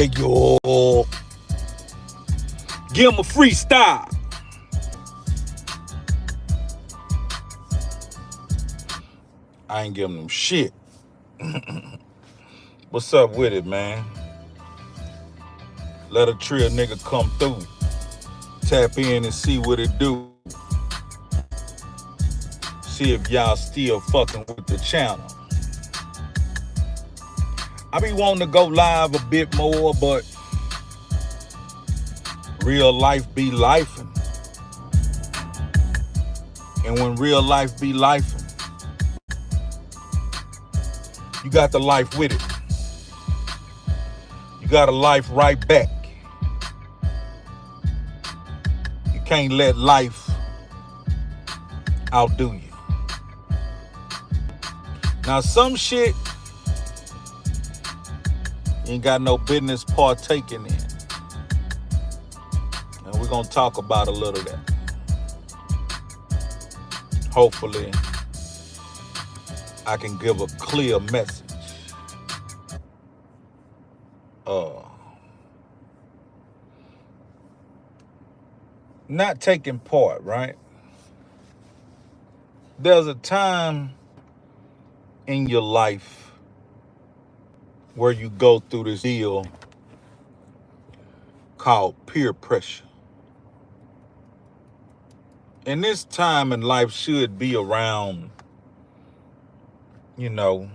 Yeah, yo. Give him a freestyle. I ain't giving them shit. What's up with it, man? Let a Trill nigga come through. Tap in and see what it do. See if y'all still fucking with the channel. I be wanting to go live a bit more, but real life be lifing. And when real life be lifing, you got the life with it. You got a life right back. You can't let life outdo you. Now some shit you ain't got no business partaking in. And we're gonna talk about a little of that. Hopefully, I can give a clear message. Not taking part, right? There's a time in your life where you go through this deal called peer pressure. And this time in life should be around, a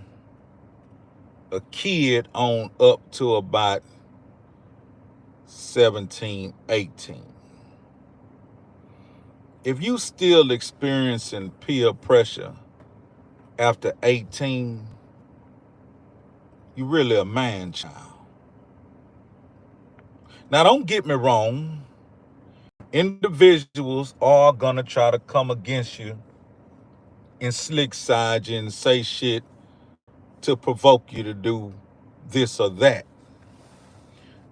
kid on up to about 17, 18. If you still experiencing peer pressure after 18, you really a man child. Now, don't get me wrong. Individuals are gonna try to come against you and slick side you and say shit to provoke you to do this or that.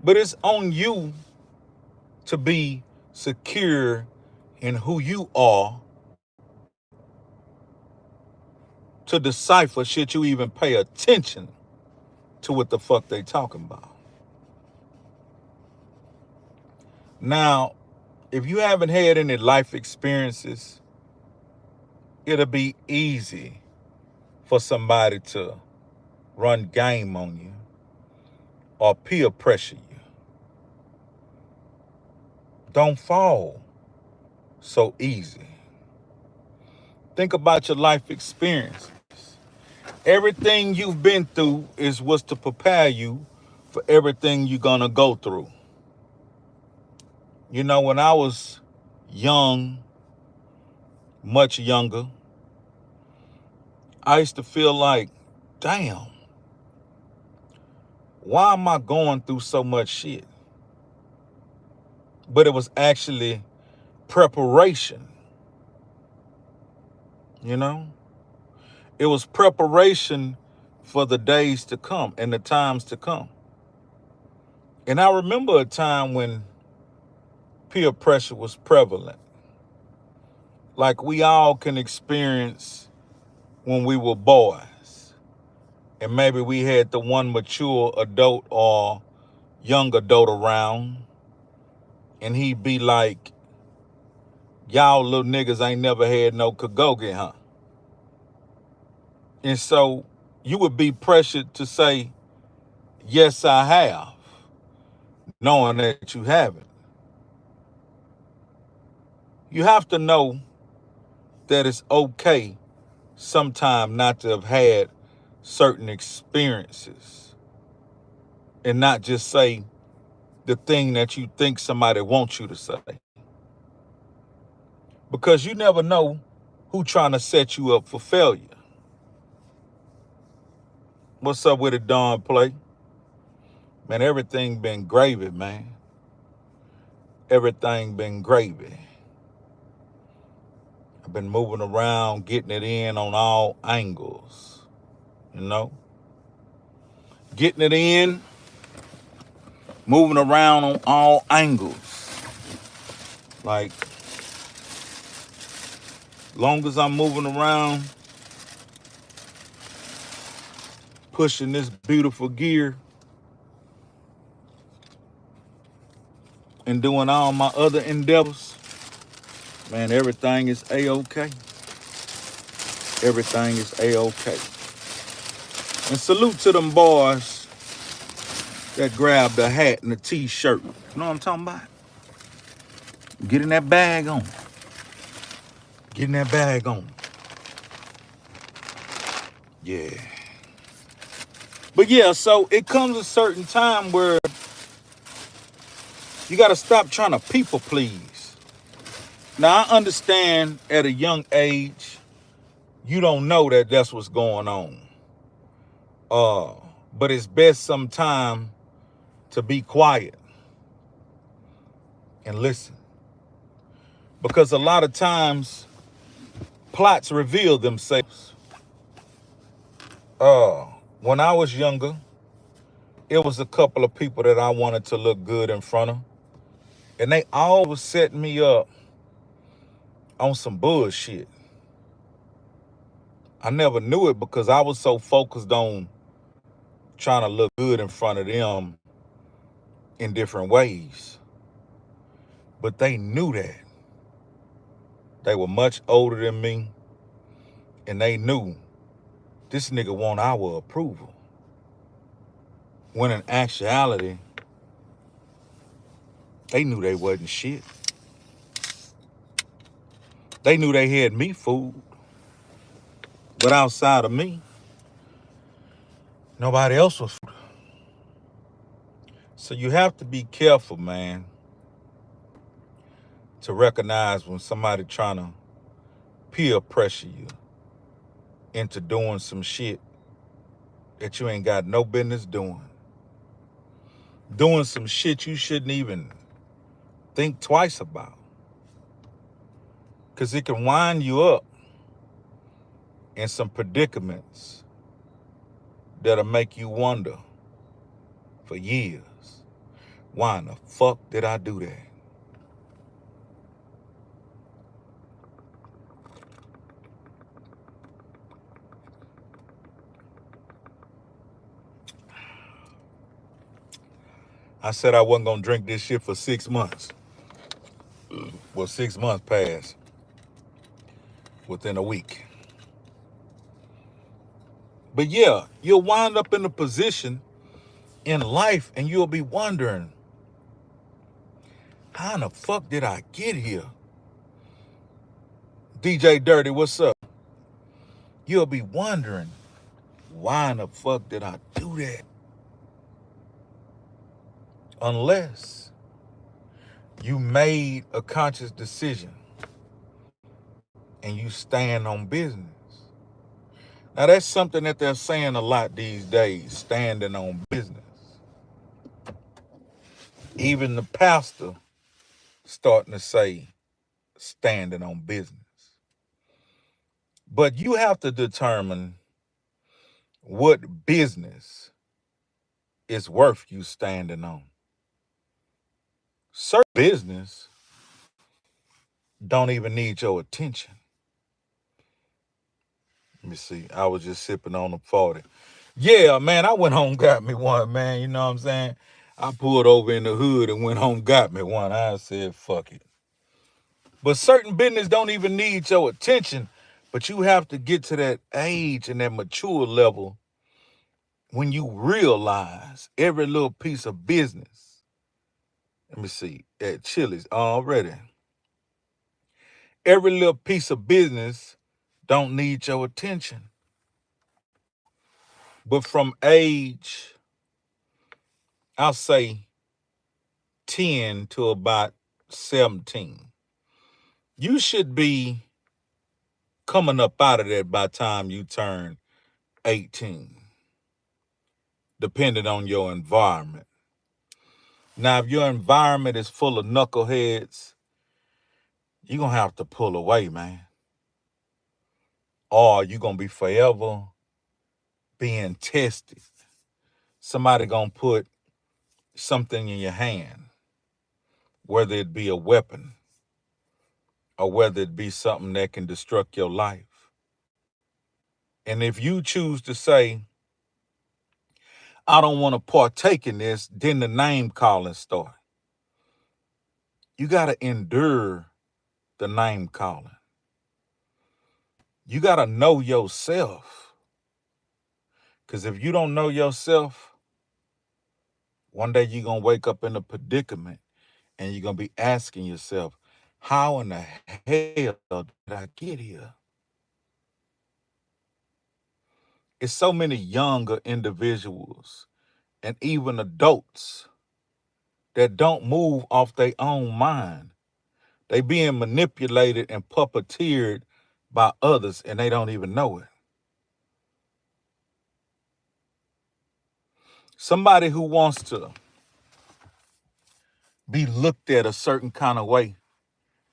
But it's on you to be secure in who you are, to decipher shit you even pay attention to what the fuck they talking about. Now, if you haven't had any life experiences, it'll be easy for somebody to run game on you or peer pressure you. Don't fall so easy. Think about your life experiences. Everything you've been through is what's to prepare you for everything you're gonna go through. When I was young, much younger, I used to feel like, damn, why am I going through so much shit? But it was actually preparation. It was preparation for the days to come and the times to come. And I remember a time when peer pressure was prevalent. Like we all can experience when we were boys. And maybe we had the one mature adult or young adult around. And he'd be like, y'all little niggas ain't never had no kagogi, huh? And so you would be pressured to say, yes, I have, knowing that you haven't. You have to know that it's okay sometime not to have had certain experiences and not just say the thing that you think somebody wants you to say. Because you never know who trying to set you up for failure. What's up with it, Don Play? Man, everything been gravy, man. Everything been gravy. I've been moving around, getting it in on all angles, Getting it in, moving around on all angles. Like, long as I'm moving around, pushing this beautiful gear, and doing all my other endeavors, man, everything is A-OK. Everything is A-OK. And salute to them boys that grabbed a hat and a t-shirt. You know what I'm talking about? Getting that bag on. Getting that bag on. Yeah. But yeah, so it comes a certain time where you got to stop trying to people please. Now, I understand at a young age, you don't know that that's what's going on. But it's best sometime to be quiet and listen. Because a lot of times, plots reveal themselves. When I was younger, it was a couple of people that I wanted to look good in front of. And they always set me up on some bullshit. I never knew it because I was so focused on trying to look good in front of them in different ways. But they knew that. They were much older than me. And they knew this nigga want our approval. When in actuality, they knew they wasn't shit. They knew they had me fooled. But outside of me, nobody else was fooled. So you have to be careful, man, to recognize when somebody trying to peer pressure you into doing some shit that you ain't got no business doing. Doing some shit you shouldn't even think twice about. Because it can wind you up in some predicaments that'll make you wonder for years, why in the fuck did I do that? I said I wasn't gonna drink this shit for 6 months. Well, 6 months passed within a week. But yeah, you'll wind up in a position in life and you'll be wondering, how in the fuck did I get here? DJ Dirty, what's up? You'll be wondering, why in the fuck did I do that? Unless you made a conscious decision and you stand on business. Now that's something that they're saying a lot these days, standing on business. Even the pastor starting to say standing on business. But you have to determine what business is worth you standing on. Certain business don't even need your attention. Let me see. I was just sipping on the 40. Yeah, man, I went home, got me one, man. You know what I'm saying? I pulled over in the hood and went home, got me one. I said, fuck it. But certain business don't even need your attention. But you have to get to that age and that mature level when you realize every little piece of business. Let me see. At Chili's already. Every little piece of business don't need your attention. But from age, I'll say 10 to about 17, you should be coming up out of that by the time you turn 18, depending on your environment. Now, if your environment is full of knuckleheads, you're going to have to pull away, man. Or you're going to be forever being tested. Somebody going to put something in your hand, whether it be a weapon or whether it be something that can destruct your life. And if you choose to say, I don't want to partake in this, then the name calling starts. You got to endure the name calling. You got to know yourself. Because if you don't know yourself, one day you're going to wake up in a predicament and you're going to be asking yourself, how in the hell did I get here? It's so many younger individuals and even adults that don't move off their own mind. They being manipulated and puppeteered by others and they don't even know it. Somebody who wants to be looked at a certain kind of way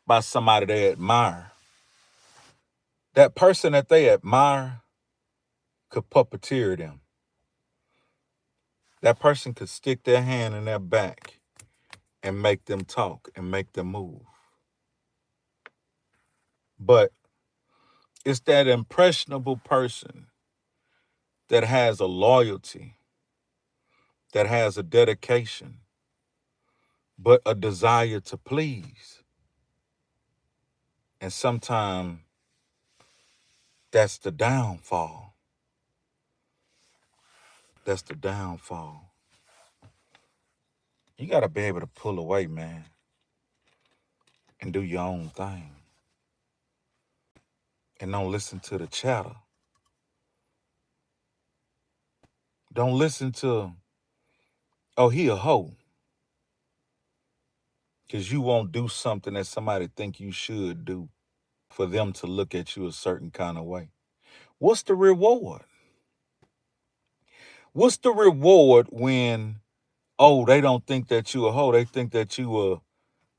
by somebody they admire, that person that they admire could puppeteer them. That person could stick their hand in their back and make them talk and make them move. But it's that impressionable person that has a loyalty, that has a dedication, but a desire to please. And sometimes that's the downfall. That's the downfall. You got to be able to pull away, man, and do your own thing. And don't listen to the chatter. Don't listen to, oh, he a hoe. Because you won't do something that somebody think you should do for them to look at you a certain kind of way. What's the reward? What's the reward when, oh, they don't think that you a hoe. They think that you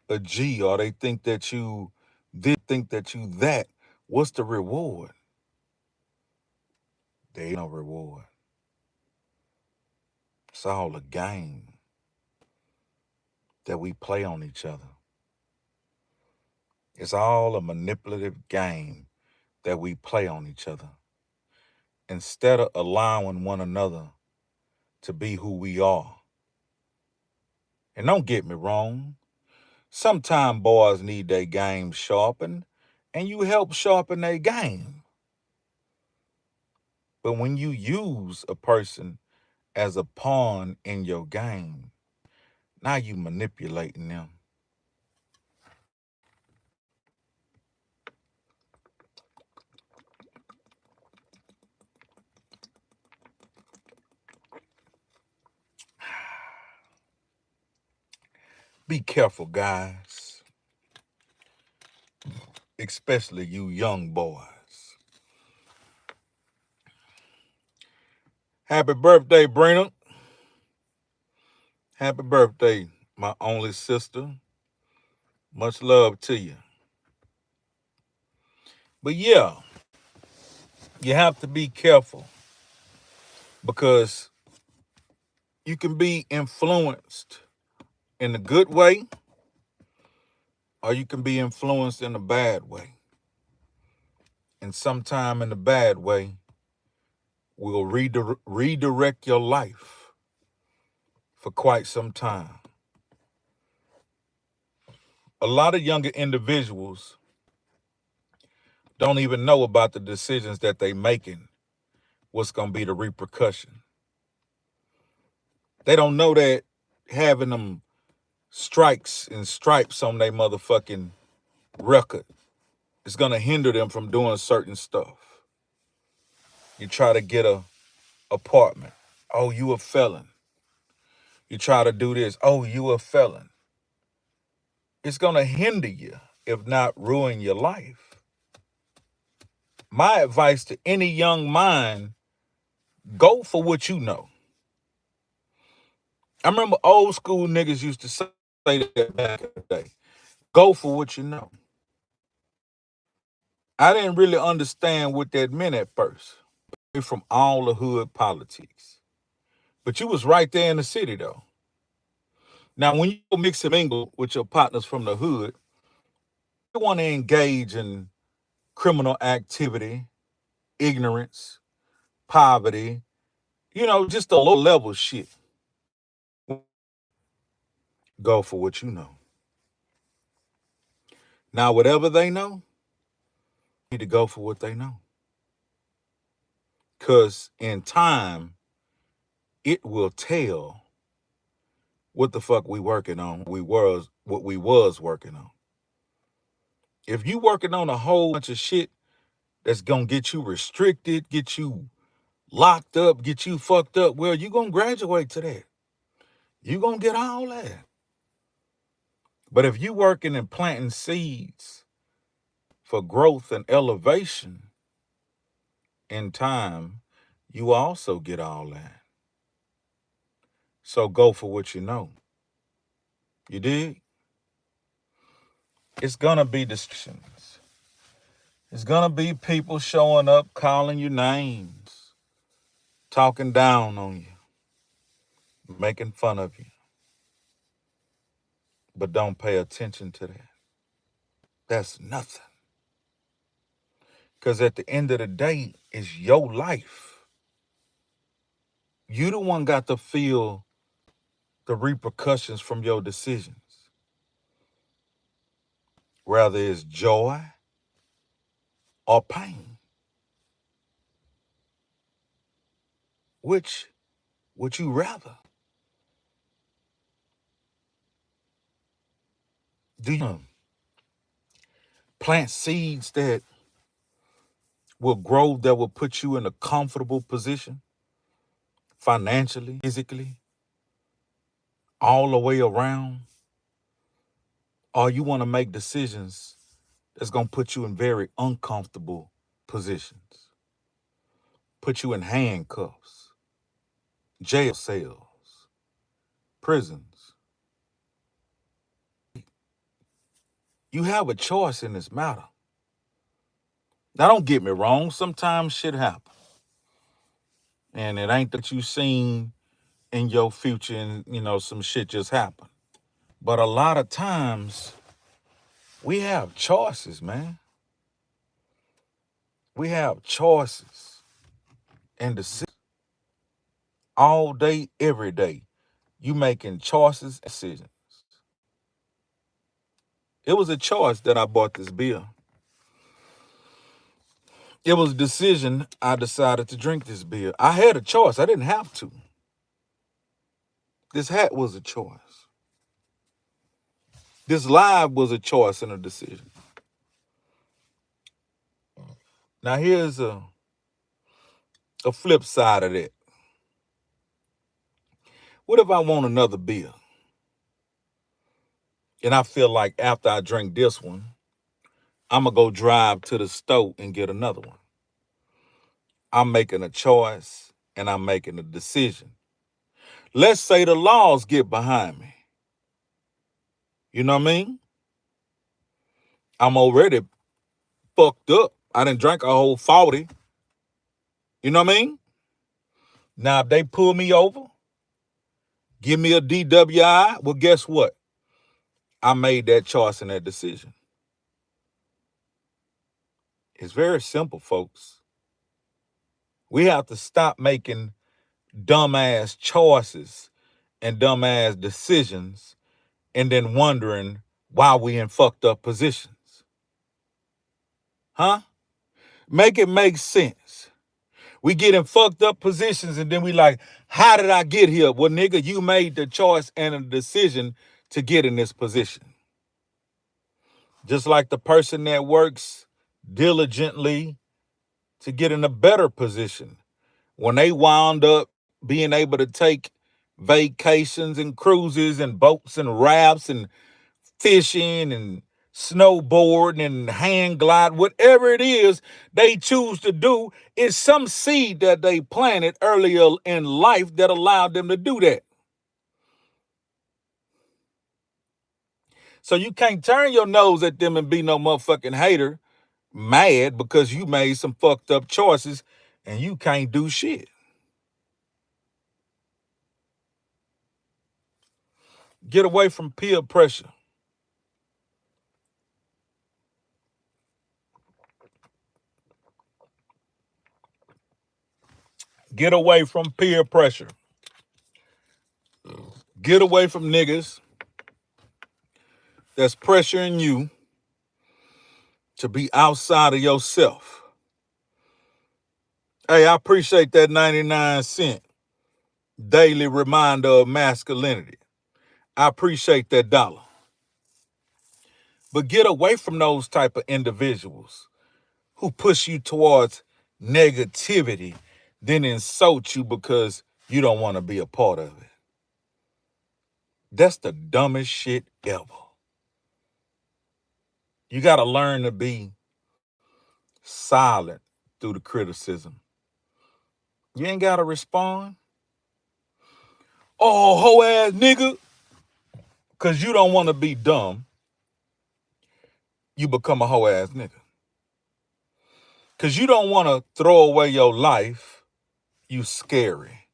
a G, or they think that you this, think that you that. What's the reward? There ain't no reward. It's all a game that we play on each other. It's all a manipulative game that we play on each other. Instead of allowing one another to be who we are. And don't get me wrong, sometimes boys need their game sharpened, and you help sharpen their game. But when you use a person as a pawn in your game, now you manipulating them. Be careful, guys, especially you young boys. Happy birthday, Brina. Happy birthday, my only sister. Much love to you. But yeah, you have to be careful because you can be influenced in a good way or you can be influenced in a bad way. And sometime in the bad way will redirect your life for quite some time. A lot of younger individuals don't even know about the decisions that they making, what's going to be the repercussion. They don't know that having them strikes and stripes on their motherfucking record is going to hinder them from doing certain stuff. You try to get a apartment. Oh, you a felon. You try to do this. Oh, you a felon. It's going to hinder you, if not ruin your life. My advice to any young mind, go for what you know. I remember old school niggas used to say that back in the day. Go for what you know. I didn't really understand what that meant at first. From all the hood politics. But you was right there in the city though. Now when you mix and mingle with your partners from the hood, you want to engage in criminal activity, ignorance, poverty, just the low level shit. Go for what you know. Now, whatever they know, you need to go for what they know. Because in time, it will tell what the fuck we working on, what we was working on. If you working on a whole bunch of shit that's gonna get you restricted, get you locked up, get you fucked up, well, you gonna graduate to that. You gonna get all that. But if you working and planting seeds for growth and elevation in time, you also get all that. So go for what you know. You dig? It's gonna be distractions. It's gonna be people showing up, calling you names, talking down on you, making fun of you. But don't pay attention to that. That's nothing. Because at the end of the day, it's your life. You the one got to feel the repercussions from your decisions. Whether it's joy or pain. Which would you rather? Do you plant seeds that will grow, that will put you in a comfortable position? Financially, physically, all the way around? Or you want to make decisions that's going to put you in very uncomfortable positions? Put you in handcuffs, jail cells, prisons. You have a choice in this matter. Now, don't get me wrong. Sometimes shit happens. And it ain't that you seen in your future and, some shit just happened. But a lot of times, we have choices, man. We have choices and decisions. All day, every day, you making choices and decisions. It was a choice that I bought this beer. It was a decision I decided to drink this beer. I had a choice. I didn't have to. This hat was a choice. This live was a choice and a decision. Now here's a flip side of that. What if I want another beer? And I feel like after I drink this one, I'm going to go drive to the store and get another one. I'm making a choice and I'm making a decision. Let's say the laws get behind me. You know what I mean? I'm already fucked up. I done drank a whole 40. You know what I mean? Now, if they pull me over, give me a DWI, well, guess what? I made that choice and that decision. It's very simple, folks. We have to stop making dumbass choices and dumbass decisions and then wondering why we in fucked up positions. Huh? Make it make sense. We get in fucked up positions and then we like, how did I get here? Well, nigga, you made the choice and a decision to get in this position. Just like the person that works diligently to get in a better position. When they wound up being able to take vacations and cruises and boats and rafts and fishing and snowboarding and hang glide, whatever it is they choose to do, is some seed that they planted earlier in life that allowed them to do that. So you can't turn your nose at them and be no motherfucking hater, mad because you made some fucked up choices and you can't do shit. Get away from peer pressure. Get away from peer pressure. Get away from niggas that's pressuring you to be outside of yourself. Hey, I appreciate that 99-cent daily reminder of masculinity. I appreciate that dollar. But get away from those type of individuals who push you towards negativity, then insult you because you don't want to be a part of it. That's the dumbest shit ever. You got to learn to be silent through the criticism. You ain't got to respond. Oh, hoe ass nigga. Because you don't want to be dumb, you become a hoe ass nigga. Because you don't want to throw away your life, you scary.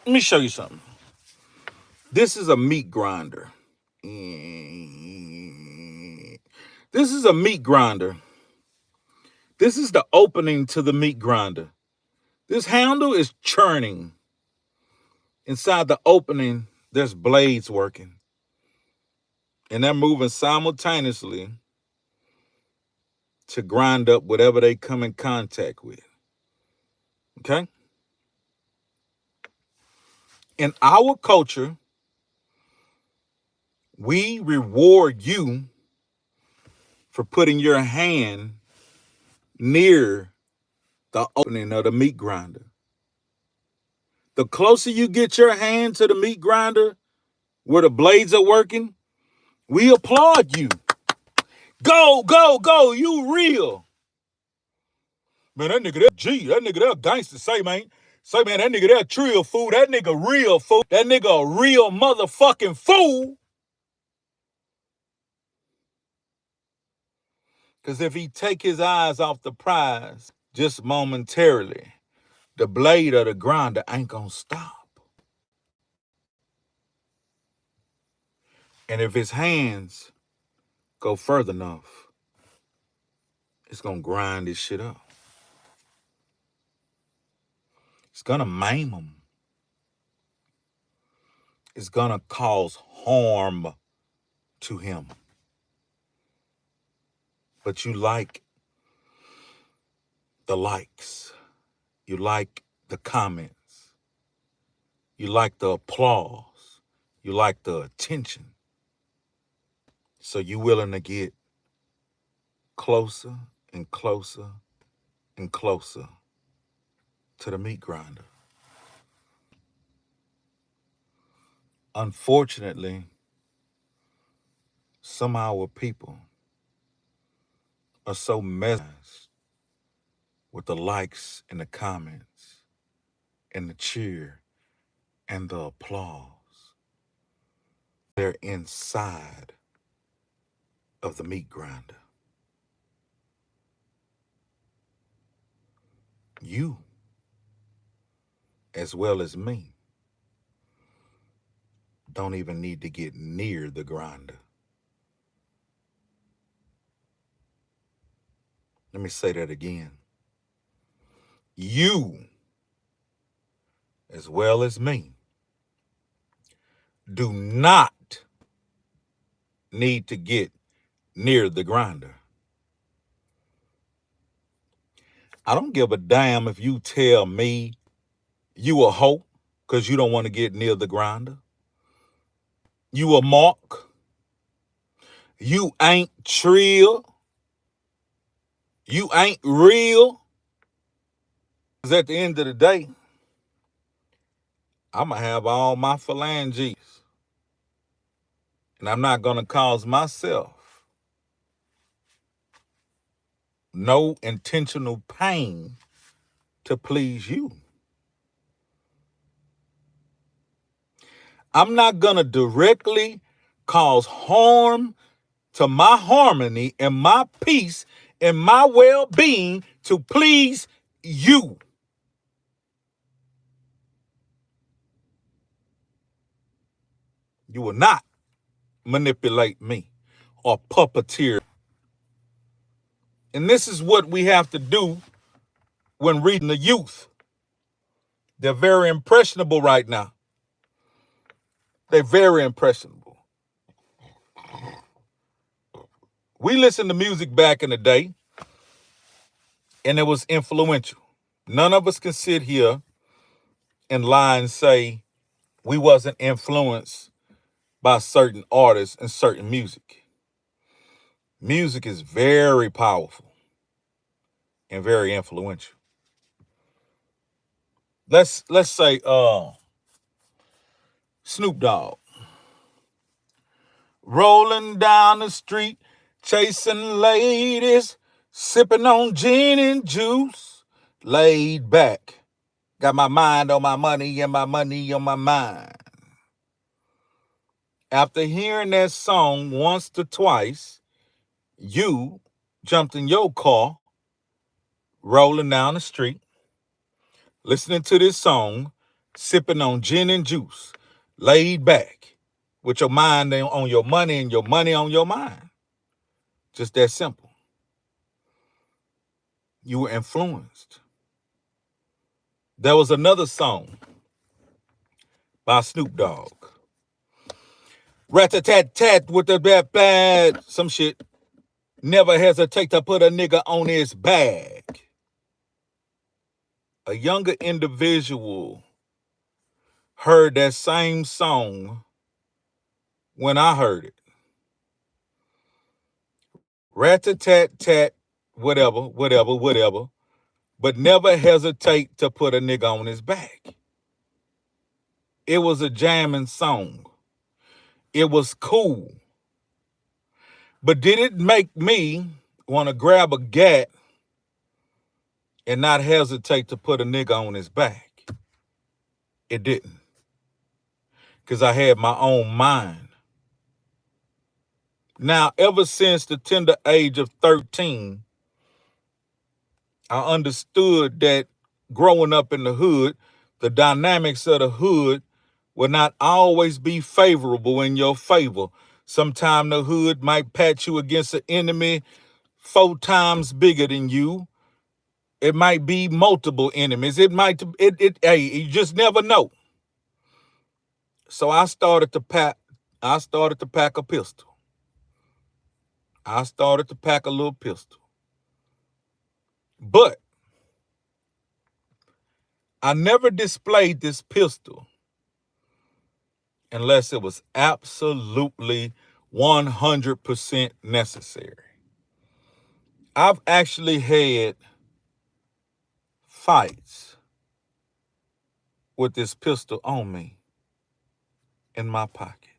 Let me show you something. This is a meat grinder. This is a meat grinder. This is the opening to the meat grinder. This handle is churning. Inside the opening, there's blades working. And they're moving simultaneously to grind up whatever they come in contact with. Okay? In our culture, we reward you for putting your hand near the opening of the meat grinder. The closer you get your hand to the meat grinder where the blades are working, we applaud you. Go, go, go, you real. Man, that nigga, that nigga, that gangster. Say, man, that nigga, that Trill fool. That nigga real fool. That nigga a real motherfucking fool. Because if he take his eyes off the prize just momentarily, the blade of the grinder ain't gonna stop. And if his hands go further enough, it's gonna grind this shit up. It's gonna maim him. It's gonna cause harm to him. But you like the likes. You like the comments. You like the applause. You like the attention. So you willing to get closer and closer and closer to the meat grinder. Unfortunately, some of our people are so mesmerized with the likes and the comments and the cheer and the applause. They're inside of the meat grinder. You, as well as me, don't even need to get near the grinder. Let me say that again. You, as well as me, do not need to get near the grinder. I don't give a damn if you tell me you a hoe because you don't want to get near the grinder. You a mark. You ain't Trill. You ain't real. Because at the end of the day, I'm going to have all my phalanges. And I'm not going to cause myself no intentional pain to please you. I'm not going to directly cause harm to my harmony and my peace and my well-being to please you. You will not manipulate me or puppeteer. And this is what we have to do when reading the youth. They're very impressionable right now. They're very impressionable. We listened to music back in the day, and it was influential. None of us can sit here and lie and say we wasn't influenced by certain artists and certain music. Music is very powerful and very influential. Let's say Snoop Dogg. Rolling down the street, chasing ladies, sipping on gin and juice, laid back. Got my mind on my money and my money on my mind. After hearing that song once or twice, you jumped in your car, rolling down the street, listening to this song, sipping on gin and juice, laid back, with your mind on your money and your money on your mind. Just that simple. You were influenced. There was another song by Snoop Dogg. Rat-a-tat-tat with the bad, some shit. Never hesitate to put a nigga on his bag. A younger individual heard that same song when I heard it. Rat-a-tat-tat, whatever, but never hesitate to put a nigga on his back. It was a jamming song. It was cool. But did it make me want to grab a gat and not hesitate to put a nigga on his back? It didn't. Because I had my own mind. Now, ever since the tender age of 13, I understood that growing up in the hood, the dynamics of the hood will not always be favorable in your favor. Sometimes the hood might pat you against an enemy 4 times bigger than you. It might be multiple enemies. Hey, you just never know. So I started to pack a pistol. I started to pack a little pistol. But I never displayed this pistol unless it was absolutely 100% necessary. I've actually had fights with this pistol on me in my pocket.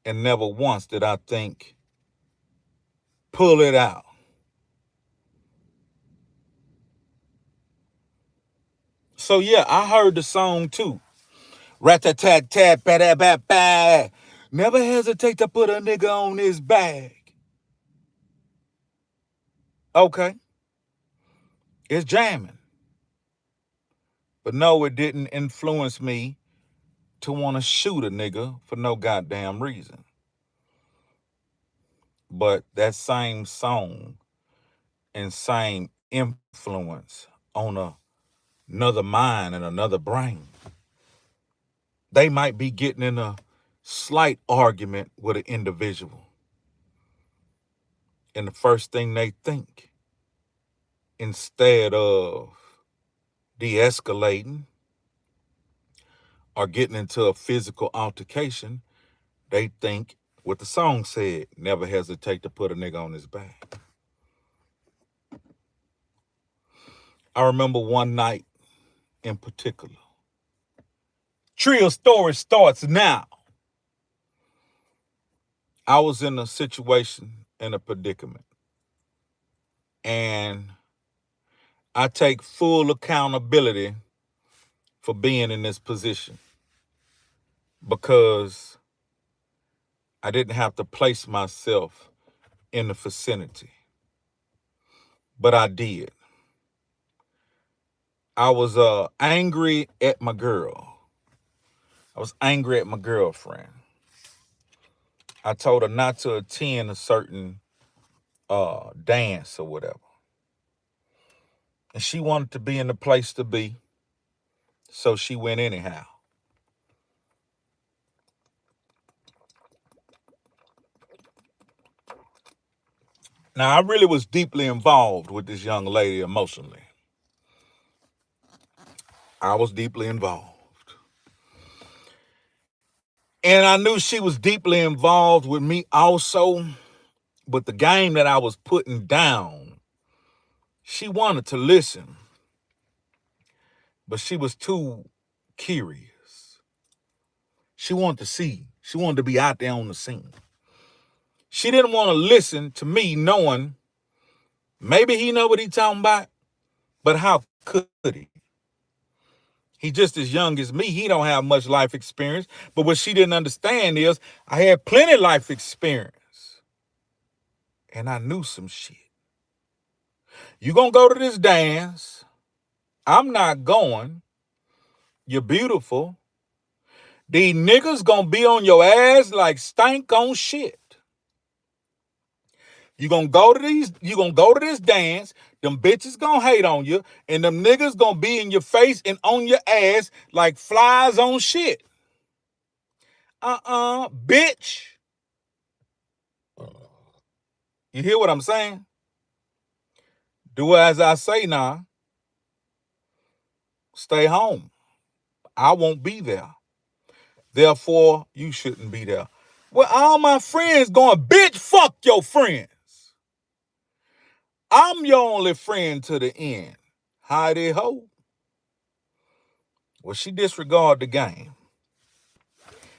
And never once did I think, pull it out. So yeah, I heard the song too. Rat-a-tat-tat, ba-da-ba-ba. Never hesitate to put a nigga on his bag. Okay. It's jamming. But no, it didn't influence me to want to shoot a nigga for no goddamn reason. But that same song and same influence on another mind and another brain, they might be getting in a slight argument with an individual. And the first thing they think, instead of de-escalating or getting into a physical altercation, they think what the song said, never hesitate to put a nigga on his back. I remember one night in particular. Trill story starts now. I was in a situation, in a predicament. And I take full accountability for being in this position because I didn't have to place myself in the vicinity. But I did. I was angry at my girl. I was angry at my girlfriend. I told her not to attend a certain dance or whatever. And she wanted to be in the place to be, so she went anyhow. Now, I really was deeply involved with this young lady emotionally. I was deeply involved. And I knew she was deeply involved with me also. But the game that I was putting down, she wanted to listen, but she was too curious. She wanted to see. She wanted to be out there on the scene. She didn't want to listen to me knowing maybe he know what he talking about, but how could he? He just as young as me. He don't have much life experience. But what she didn't understand is I had plenty life experience. And I knew some shit. You gonna go to this dance. I'm not going. You're beautiful. These niggas gonna be on your ass like stank on shit. You gonna go to this dance, them bitches gonna hate on you, and them niggas gonna be in your face and on your ass like flies on shit. Bitch. You hear what I'm saying? Do as I say now. Stay home. I won't be there. Therefore, you shouldn't be there. Well, all my friends going, bitch, fuck your friends. I'm your only friend to the end. Hidey ho. Well, she disregarded the game.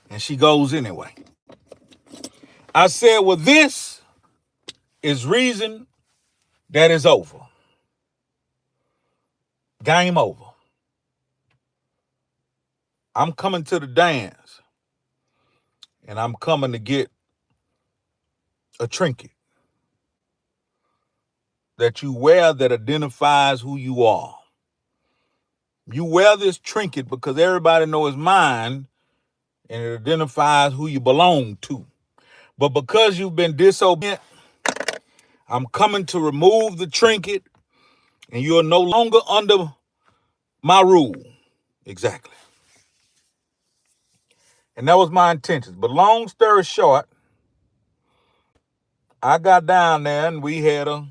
And she goes anyway. I said, well, this is reason that is over. Game over. I'm coming to the dance. And I'm coming to get a trinket that you wear that identifies who you are. You wear this trinket because everybody knows it's mine and it identifies who you belong to. But because you've been disobedient, I'm coming to remove the trinket and you're no longer under my rule. Exactly. And that was my intentions. But long story short, I got down there and we had a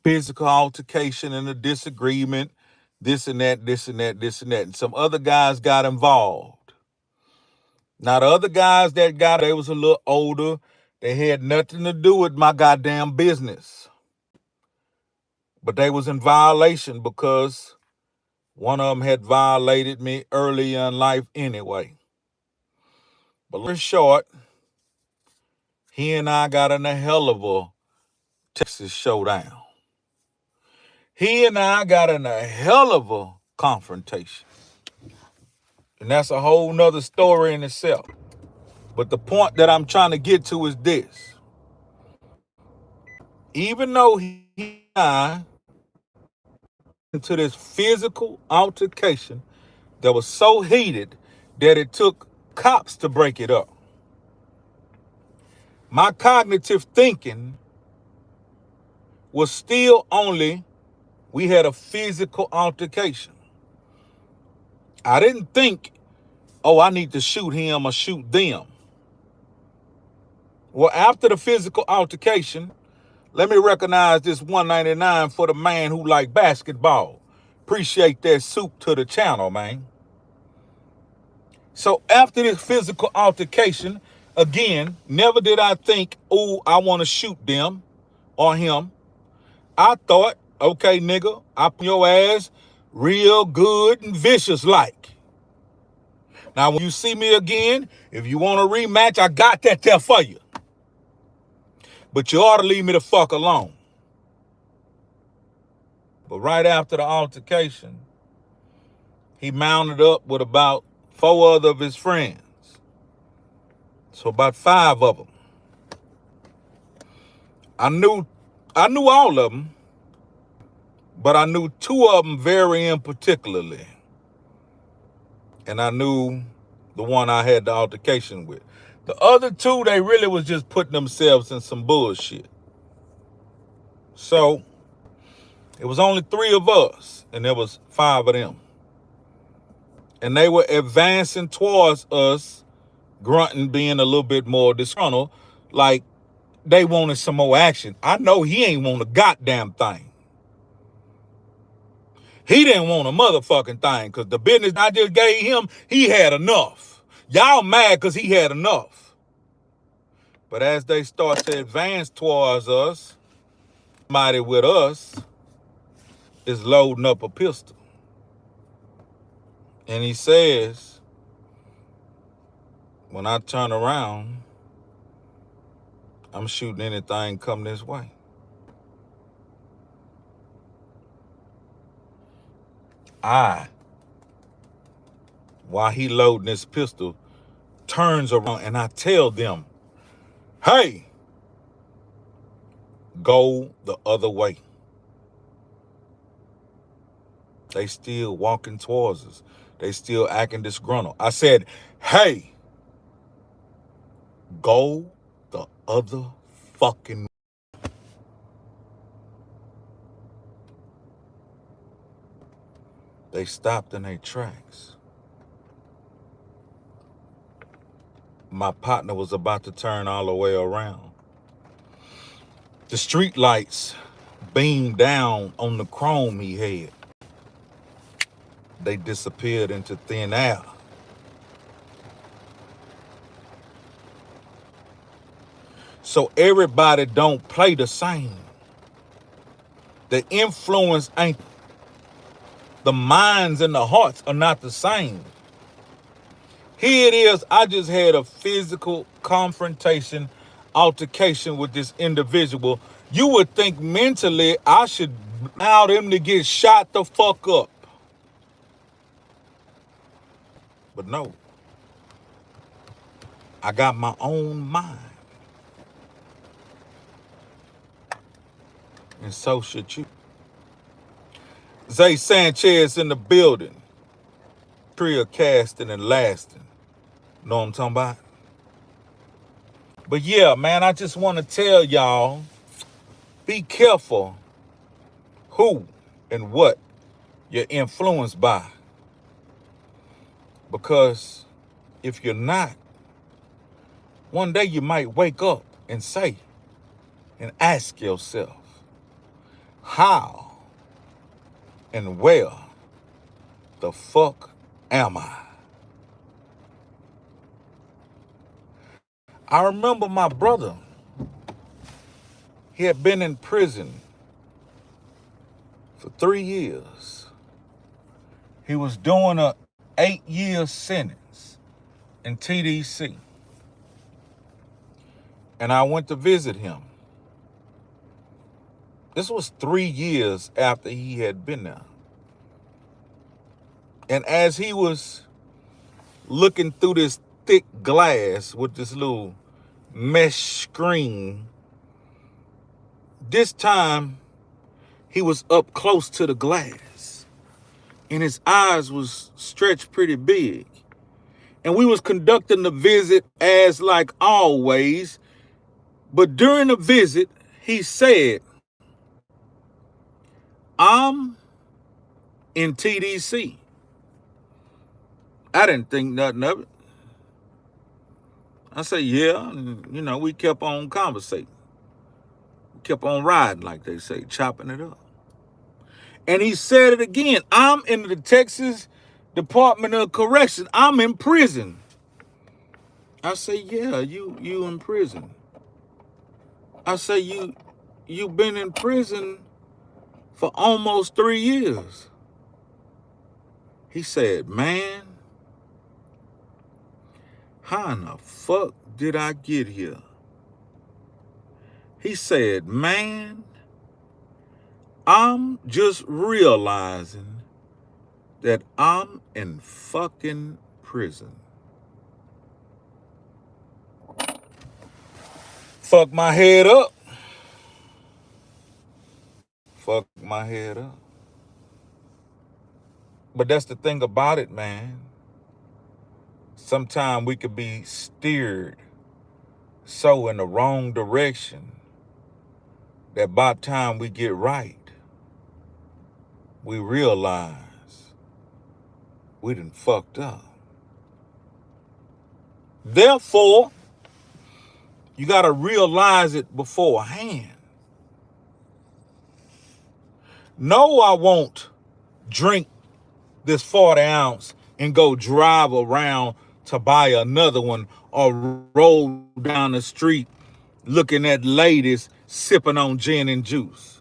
physical altercation and a disagreement, this and that, this and that, this and that. And some other guys got involved. Now, the other guys that they was a little older. They had nothing to do with my goddamn business. But they was in violation because one of them had violated me early in life anyway. But long short, he and I got in a hell of a Texas showdown. He and I got in a hell of a confrontation. And that's a whole nother story in itself. But the point that I'm trying to get to is this. Even though he and I into this physical altercation that was so heated that it took cops to break it up, my cognitive thinking was still only we had a physical altercation. I didn't think, oh, I need to shoot him or shoot them. Well, after the physical altercation, let me recognize this 199 for the man who like basketball. Appreciate that soup to the channel, man. So after this physical altercation, again, never did I think, oh, I want to shoot them or him. I thought, okay, nigga, I put your ass real good and vicious like. Now, when you see me again, if you want a rematch, I got that there for you. But you ought to leave me the fuck alone. But right after the altercation, he mounted up with about 4 other of his friends. So about 5 of them. I knew all of them, but I knew 2 of them very in particularly. And I knew the one I had the altercation with. The other 2, they really was just putting themselves in some bullshit. So it was only 3 of us, and there was 5 of them. And they were advancing towards us, grunting, being a little bit more disgruntled, like they wanted some more action. I know he ain't want a goddamn thing. He didn't want a motherfucking thing because the business I just gave him, he had enough. Y'all mad because he had enough. But as they start to advance towards us, somebody with us is loading up a pistol. And he says, when I turn around, I'm shooting anything come this way. While he loading this pistol, turns around and I tell them, hey, go the other way. They still walking towards us. They still acting disgruntled. I said, hey, go the other fucking way. They stopped in their tracks. My partner was about to turn all the way around. The street lights beamed down on the chrome he had. They disappeared into thin air. So everybody don't play the same. The influence ain't, the minds and the hearts are not the same. Here it is, I just had a physical confrontation, altercation with this individual. You would think mentally I should allow them to get shot the fuck up. But no. I got my own mind. And so should you. Zay Sanchez in the building. Trill casting and lasting. Know what I'm talking about? But yeah, man, I just want to tell y'all, be careful who and what you're influenced by. Because if you're not, one day you might wake up and say and ask yourself, how and where the fuck am I? I remember my brother. He had been in prison for 3 years. He was doing a 8-year sentence in TDC. And I went to visit him. This was 3 years after he had been there. And as he was looking through this thick glass with this little mesh screen, this time he was up close to the glass and his eyes was stretched pretty big. And we was conducting the visit as like always. But during the visit, he said, I'm in TDC. I didn't think nothing of it. I said, yeah, and, we kept on conversating. We kept on riding, like they say, chopping it up. And he said it again, I'm in the Texas Department of Correction. I'm in prison. I say, yeah, you in prison. I say, you've been in prison for almost 3 years. He said, man, how in the fuck did I get here? He said, man, I'm just realizing that I'm in fucking prison. Fuck my head up. Fuck my head up. But that's the thing about it, man. Sometimes we could be steered so in the wrong direction that by the time we get right, we realize we done fucked up. Therefore, You got to realize it beforehand. No, I won't drink this 40 ounce and go drive around to buy another one or roll down the street looking at ladies sipping on gin and juice.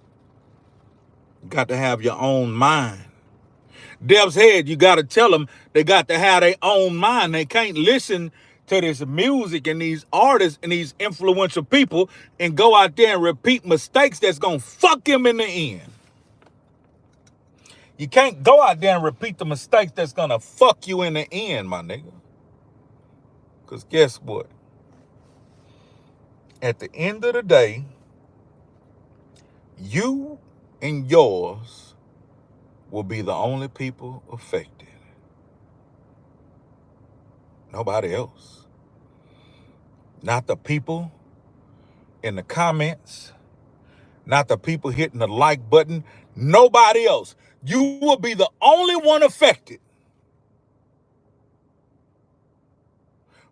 You got to have your own mind. Dev's head, you got to tell them they got to have their own mind. They can't listen to this music and these artists and these influential people and go out there and repeat mistakes that's going to fuck them in the end. You can't go out there and repeat the mistakes that's going to fuck you in the end, my nigga. Because guess what? At the end of the day, you and yours will be the only people affected. Nobody else. Not the people in the comments, not the people hitting the like button, nobody else. You will be the only one affected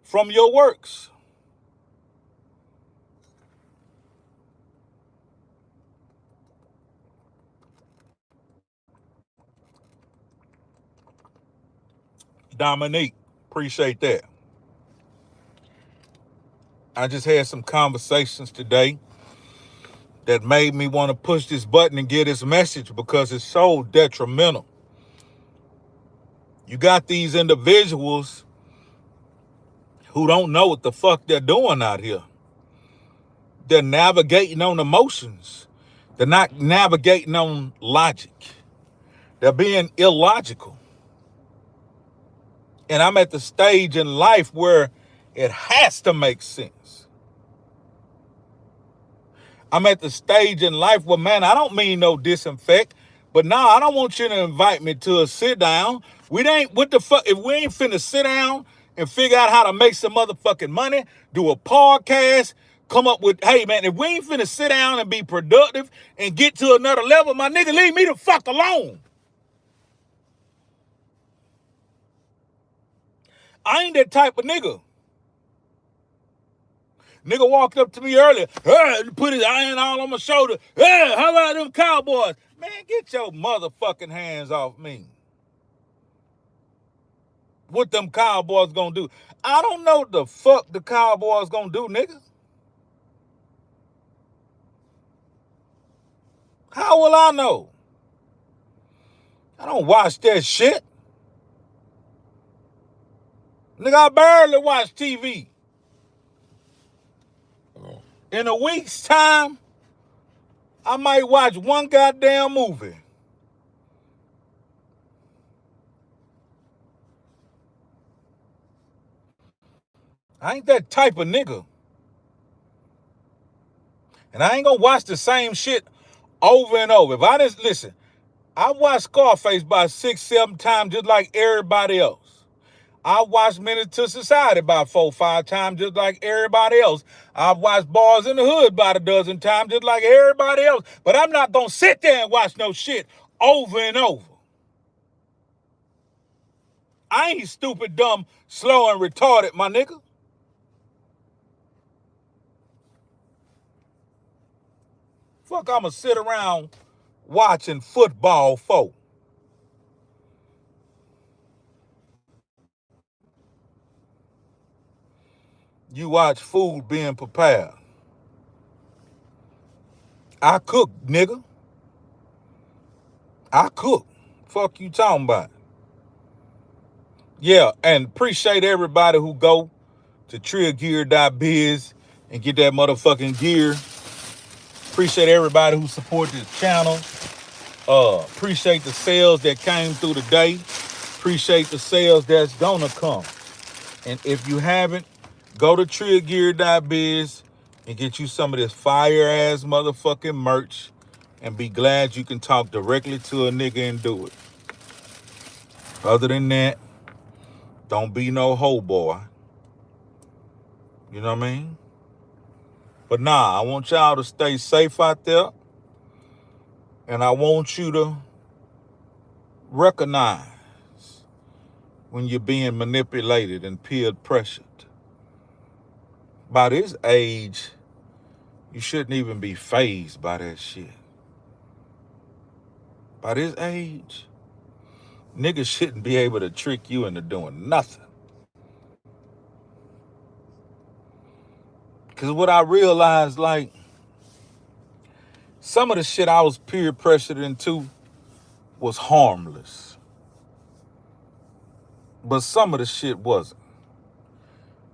from your works. Dominique, appreciate that. I just had some conversations today that made me want to push this button and get this message because it's so detrimental. You got these individuals who don't know what the fuck they're doing out here. They're navigating on emotions. They're not navigating on logic. They're being illogical. And I'm at the stage in life where it has to make sense. I'm at the stage in life where, man, I don't mean no disinfect, but now I don't want you to invite me to a sit down. We ain't, what the fuck, if we ain't finna sit down and figure out how to make some motherfucking money, do a podcast, come up with, hey man, if we ain't finna sit down and be productive and get to another level, my nigga, leave me the fuck alone. I ain't that type of nigga. Nigga walked up to me earlier, put his iron all on my shoulder. How about them Cowboys? Man, get your motherfucking hands off me. What them Cowboys gonna do? I don't know what the fuck the Cowboys gonna do, nigga. How will I know? I don't watch that shit. Nigga, I barely watch TV. In a week's time, I might watch one goddamn movie. I ain't that type of nigga. And I ain't gonna watch the same shit over and over. If I just, listen, I watched Scarface about 6, 7 times just like everybody else. I watched Menace to Society about 4, 5 times just like everybody else. I've watched Boys in the Hood about a dozen times just like everybody else. But I'm not gonna sit there and watch no shit over and over. I ain't stupid, dumb, slow, and retarded, my nigga. Fuck, I'ma sit around watching football for. You watch food being prepared. I cook, nigga. I cook. Fuck you talking about. Yeah, and appreciate everybody who go to trillgear.biz and get that motherfucking gear. Appreciate everybody who support this channel. Appreciate the sales that came through today. Appreciate the sales that's gonna come. And if you haven't, go to trillgear.biz and get you some of this fire-ass motherfucking merch and be glad you can talk directly to a nigga and do it. Other than that, don't be no hoe boy. You know what I mean? But nah, I want y'all to stay safe out there. And I want you to recognize when you're being manipulated and peer pressured. By this age, you shouldn't even be fazed by that shit. By this age, niggas shouldn't be able to trick you into doing nothing. Because what I realized, like, some of the shit I was peer pressured into was harmless. But some of the shit wasn't.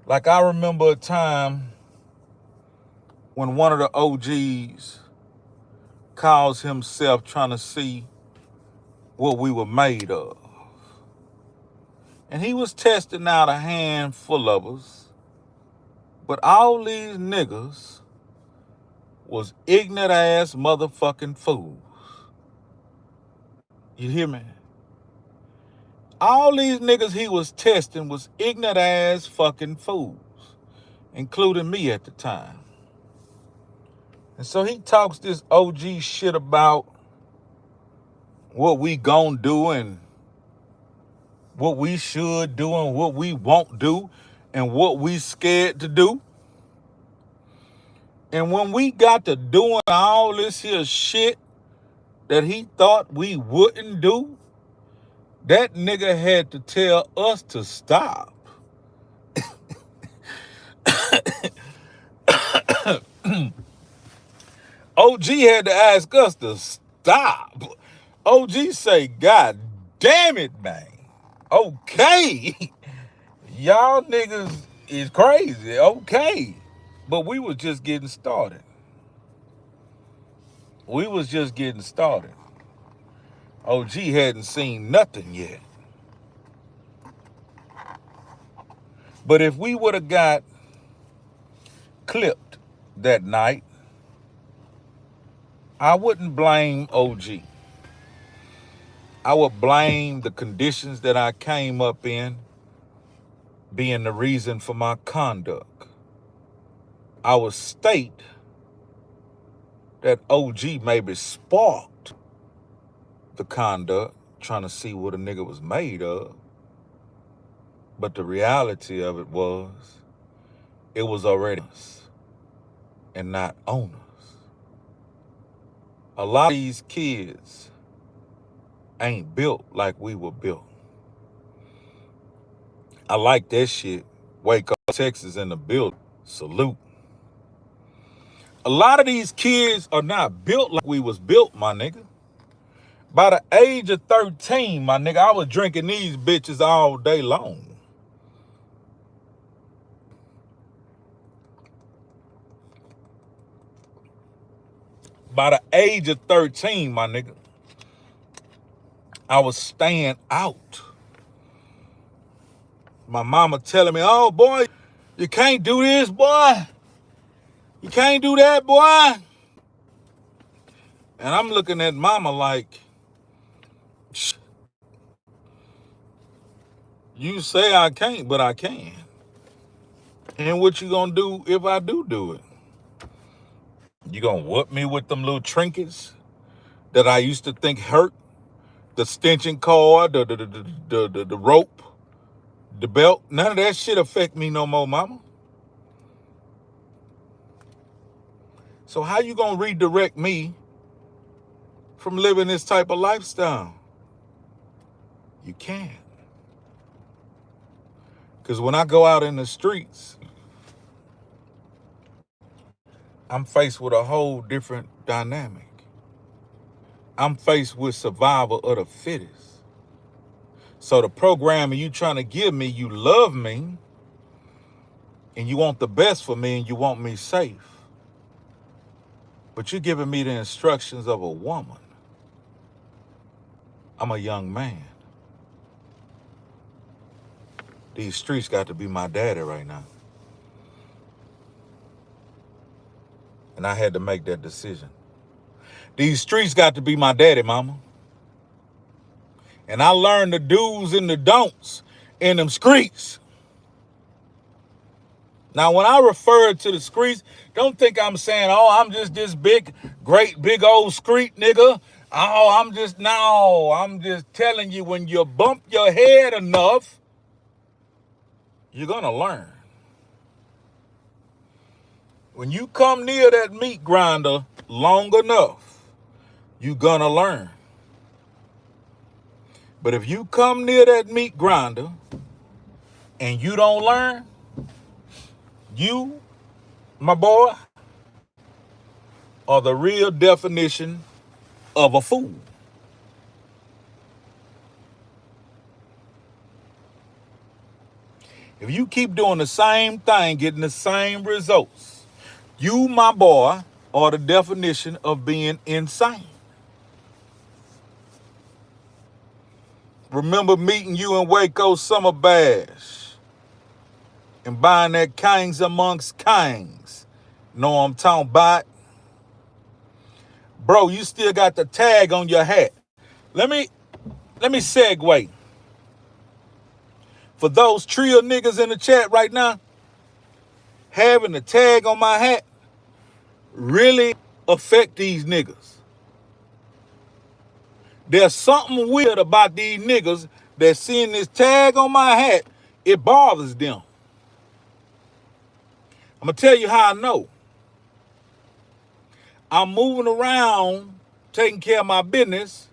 Like, I remember a time when one of the OGs calls himself trying to see what we were made of. And he was testing out a handful of us. But all these niggas was ignorant ass motherfucking fools. You hear me? All these niggas he was testing was ignorant ass fucking fools, including me at the time. And so he talks this OG shit about what we gon' do and what we should do and what we won't do and what we scared to do. And when we got to doing all this here shit that he thought we wouldn't do, that nigga had to tell us to stop. OG had to ask us to stop. OG say, God damn it, man. Okay. Y'all niggas is crazy. Okay. But we was just getting started. We was just getting started. OG hadn't seen nothing yet. But if we would have got clipped that night, I wouldn't blame OG. I would blame the conditions that I came up in being the reason for my conduct. I would state that OG maybe sparked the conduct, trying to see what a nigga was made of. But the reality of it was already us and not on us. A lot of these kids ain't built like we were built. I like that shit. Wake up, Texas in the building. Salute. A lot of these kids are not built like we was built, my nigga. By the age of 13, my nigga, I was drinking these bitches all day long. By the age of 13, my nigga, I was staying out. My mama telling me, oh, boy, you can't do this, boy. You can't do that, boy. And I'm looking at mama like, shh. You say I can't, but I can. And what you gonna do if I do it? You gonna whoop me with them little trinkets that I used to think hurt? The stenching cord, the rope, the belt. None of that shit affect me no more, mama. So how you gonna redirect me from living this type of lifestyle? You can't. Because when I go out in the streets, I'm faced with a whole different dynamic. I'm faced with survival of the fittest. So the programming you trying to give me, you love me, and you want the best for me, and you want me safe. But you're giving me the instructions of a woman. I'm a young man. These streets got to be my daddy right now. And I had to make that decision. These streets got to be my daddy, mama. And I learned the do's and the don'ts in them streets. Now, when I refer to the streets, don't think I'm saying, oh, I'm just this big, great, big old street nigga. Oh, I'm just telling you, when you bump your head enough, you're going to learn. When you come near that meat grinder long enough, you gonna learn. But if you come near that meat grinder and you don't learn, you, my boy, are the real definition of a fool. If you keep doing the same thing, getting the same results, you, my boy, are the definition of being insane. Remember meeting you in Waco Summer Bash and buying that Kings Amongst Kings. Know what I'm talking about? Bro, you still got the tag on your hat. Let me segue. For those Trill niggas in the chat right now, having the tag on my hat really affect these niggas. There's something weird about these niggas that seeing this tag on my hat, it bothers them. I'm gonna tell you how I know. I'm moving around, taking care of my business,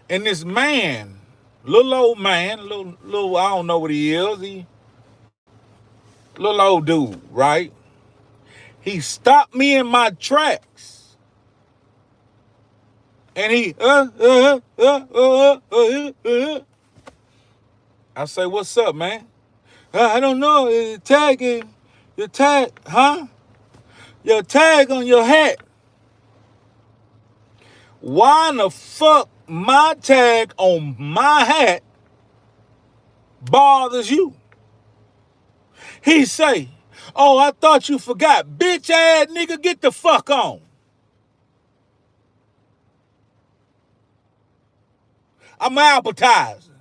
and this man, little old man, little I don't know what he is, little old dude, right? He stopped me in my tracks. And he, I say, what's up, man? I don't know, your tag, huh? Your tag on your hat. Why in the fuck my tag on my hat bothers you? He say, oh, I thought you forgot. Bitch ass nigga, get the fuck on. I'm advertising.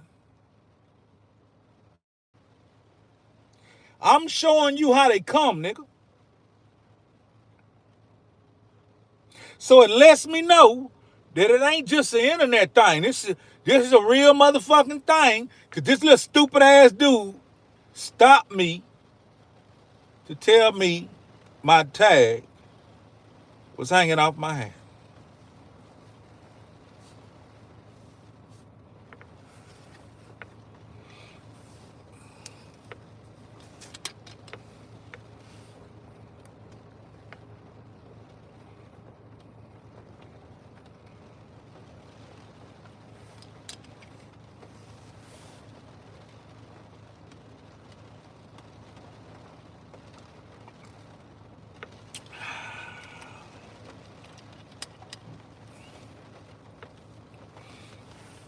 I'm showing you how they come, nigga. So it lets me know that it ain't just an internet thing. This is a real motherfucking thing. Cause this little stupid ass dude stopped me to tell me my tag was hanging off my hat.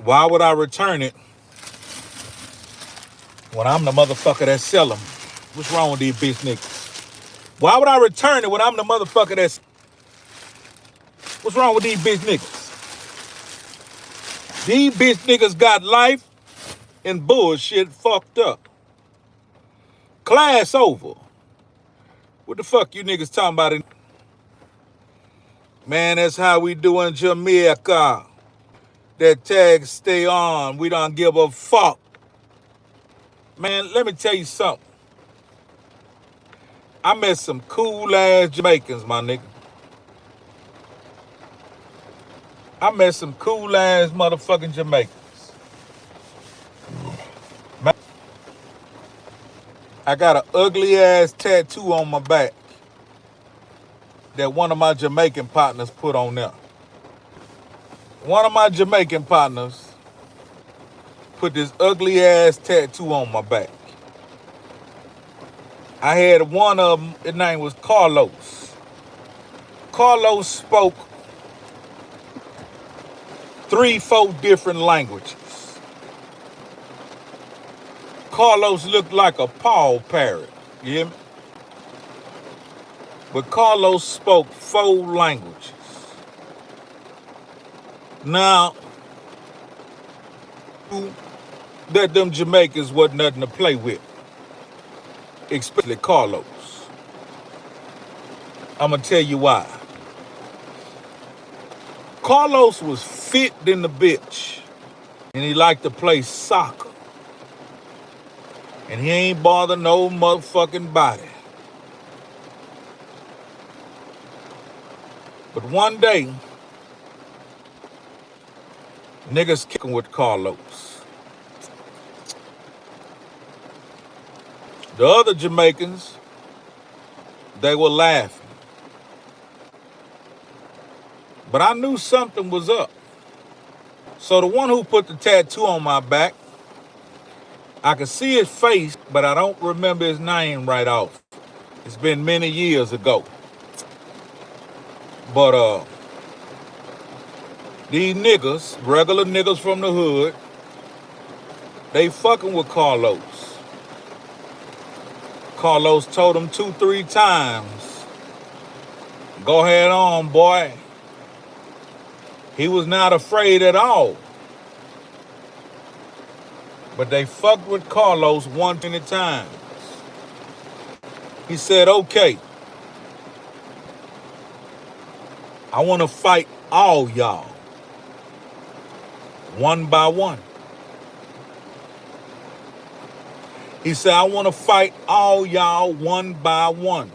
Why would I return it when I'm the motherfucker that sell them? What's wrong with these bitch niggas? Why would I return it when I'm the motherfucker that's... What's wrong with these bitch niggas? These bitch niggas got life and bullshit fucked up. Class over. What the fuck you niggas talking about? Man, that's how we do in Jamaica. That tag stay on. We don't give a fuck. Man, let me tell you something. I met some cool ass Jamaicans, my nigga. I met some cool ass motherfucking Jamaicans. Man, I got an ugly ass tattoo on my back that one of my Jamaican partners put on there. One of my Jamaican partners put this ugly ass tattoo on my back. I had one of them, his name was Carlos. Carlos spoke 3-4 different languages. Carlos looked like a Paul parrot, you hear me? But Carlos spoke 4 languages. Now, that them Jamaicans wasn't nothing to play with, especially Carlos. I'm gonna tell you why. Carlos was fit in the bitch, and he liked to play soccer. And he ain't bother no motherfucking body. But one day, niggas kicking with Carlos. The other Jamaicans, they were laughing. But I knew something was up. So the one who put the tattoo on my back, I could see his face, but I don't remember his name right off. It's been many years ago. But these niggas, regular niggas from the hood, they fucking with Carlos. Carlos told him 2-3 times, go ahead on, boy. He was not afraid at all. But they fucked with Carlos 120 times. He said, okay, I want to fight all y'all, one by one. He said, I want to fight all y'all one by one.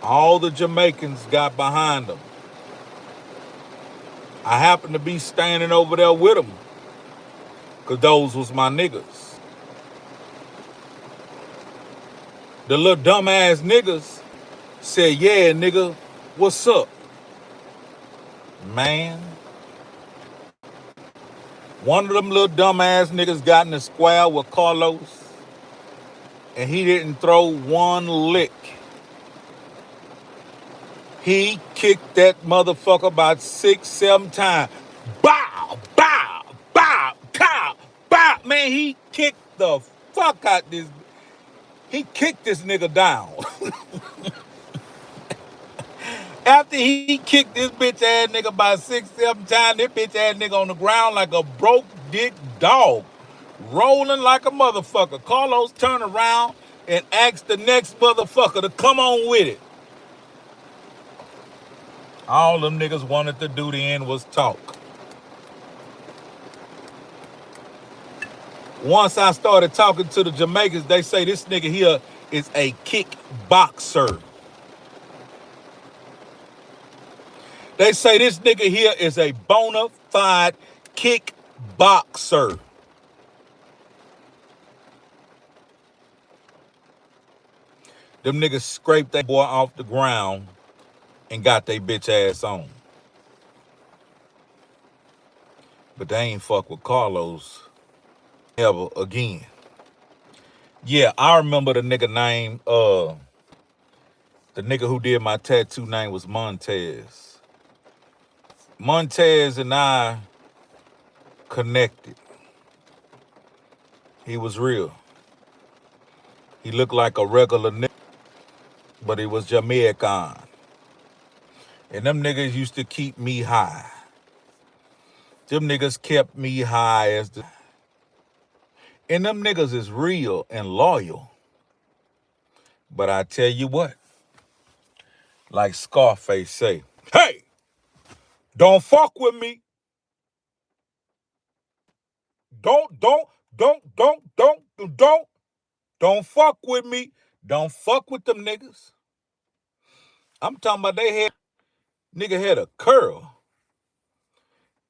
All the Jamaicans got behind him. I happened to be standing over there with him, because those was my niggas. The little dumbass niggas said, yeah, nigga, what's up? Man. One of them little dumbass niggas got in a square with Carlos, and he didn't throw one lick. He kicked that motherfucker about 6-7 times. Bow, bow, bow, cow, bow. Man, he kicked the fuck out this. He kicked this nigga down. After he kicked this bitch ass nigga about 6-7 times, this bitch ass nigga on the ground like a broke dick dog, rolling like a motherfucker. Carlos turned around and asked the next motherfucker to come on with it. All them niggas wanted to do then was talk. Once I started talking to the Jamaicans, they say this nigga here is a kickboxer. They say this nigga here is a bona fide kickboxer. Them niggas scraped that boy off the ground and got they bitch ass on. But they ain't fuck with Carlos ever again. Yeah, I remember the nigga name, the nigga who did my tattoo name was Montez. Montez and I connected. He was real. He looked like a regular nigga, but he was Jamaican. And them niggas used to keep me high. Them niggas kept me high as the... And them niggas is real and loyal. But I tell you what, like Scarface say, hey, don't fuck with me. Don't fuck with me. Don't fuck with them niggas. I'm talking about nigga had a curl.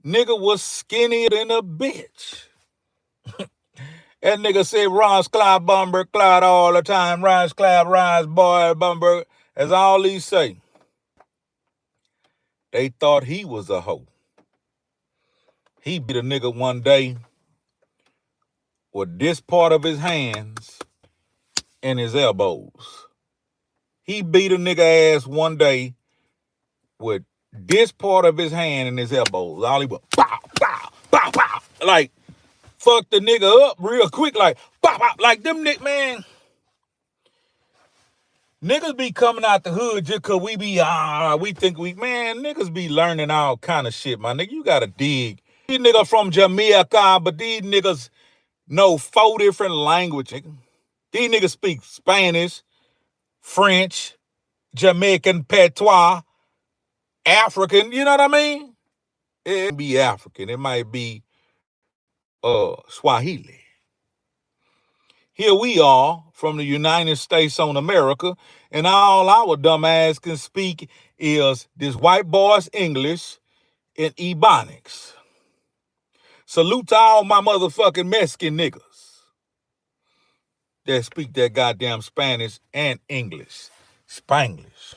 Nigga was skinnier than a bitch. That nigga said Ron's Clyde Bumber, Clyde all the time. Ron's Clyde, Ron's boy, Bumber. As all he say. They thought he was a hoe. He beat a nigga one day with this part of his hands and his elbows. He beat a nigga ass one day with this part of his hand and his elbows. All he was, pow, pow, pow, pow. Like, fuck the nigga up real quick. Like, pow, pow. Like, them niggas, man. Niggas be coming out the hood just cause we think man, niggas be learning all kind of shit, my nigga. You gotta dig. These niggas from Jamaica, but these niggas know 4 different languages. These niggas speak Spanish, French, Jamaican patois, African, you know what I mean? It be African. It might be Swahili. Here we are from the United States on America, and all our dumb ass can speak is this white boy's English and Ebonics. Salute to all my motherfucking Mexican niggas that speak that goddamn Spanish and English. Spanglish.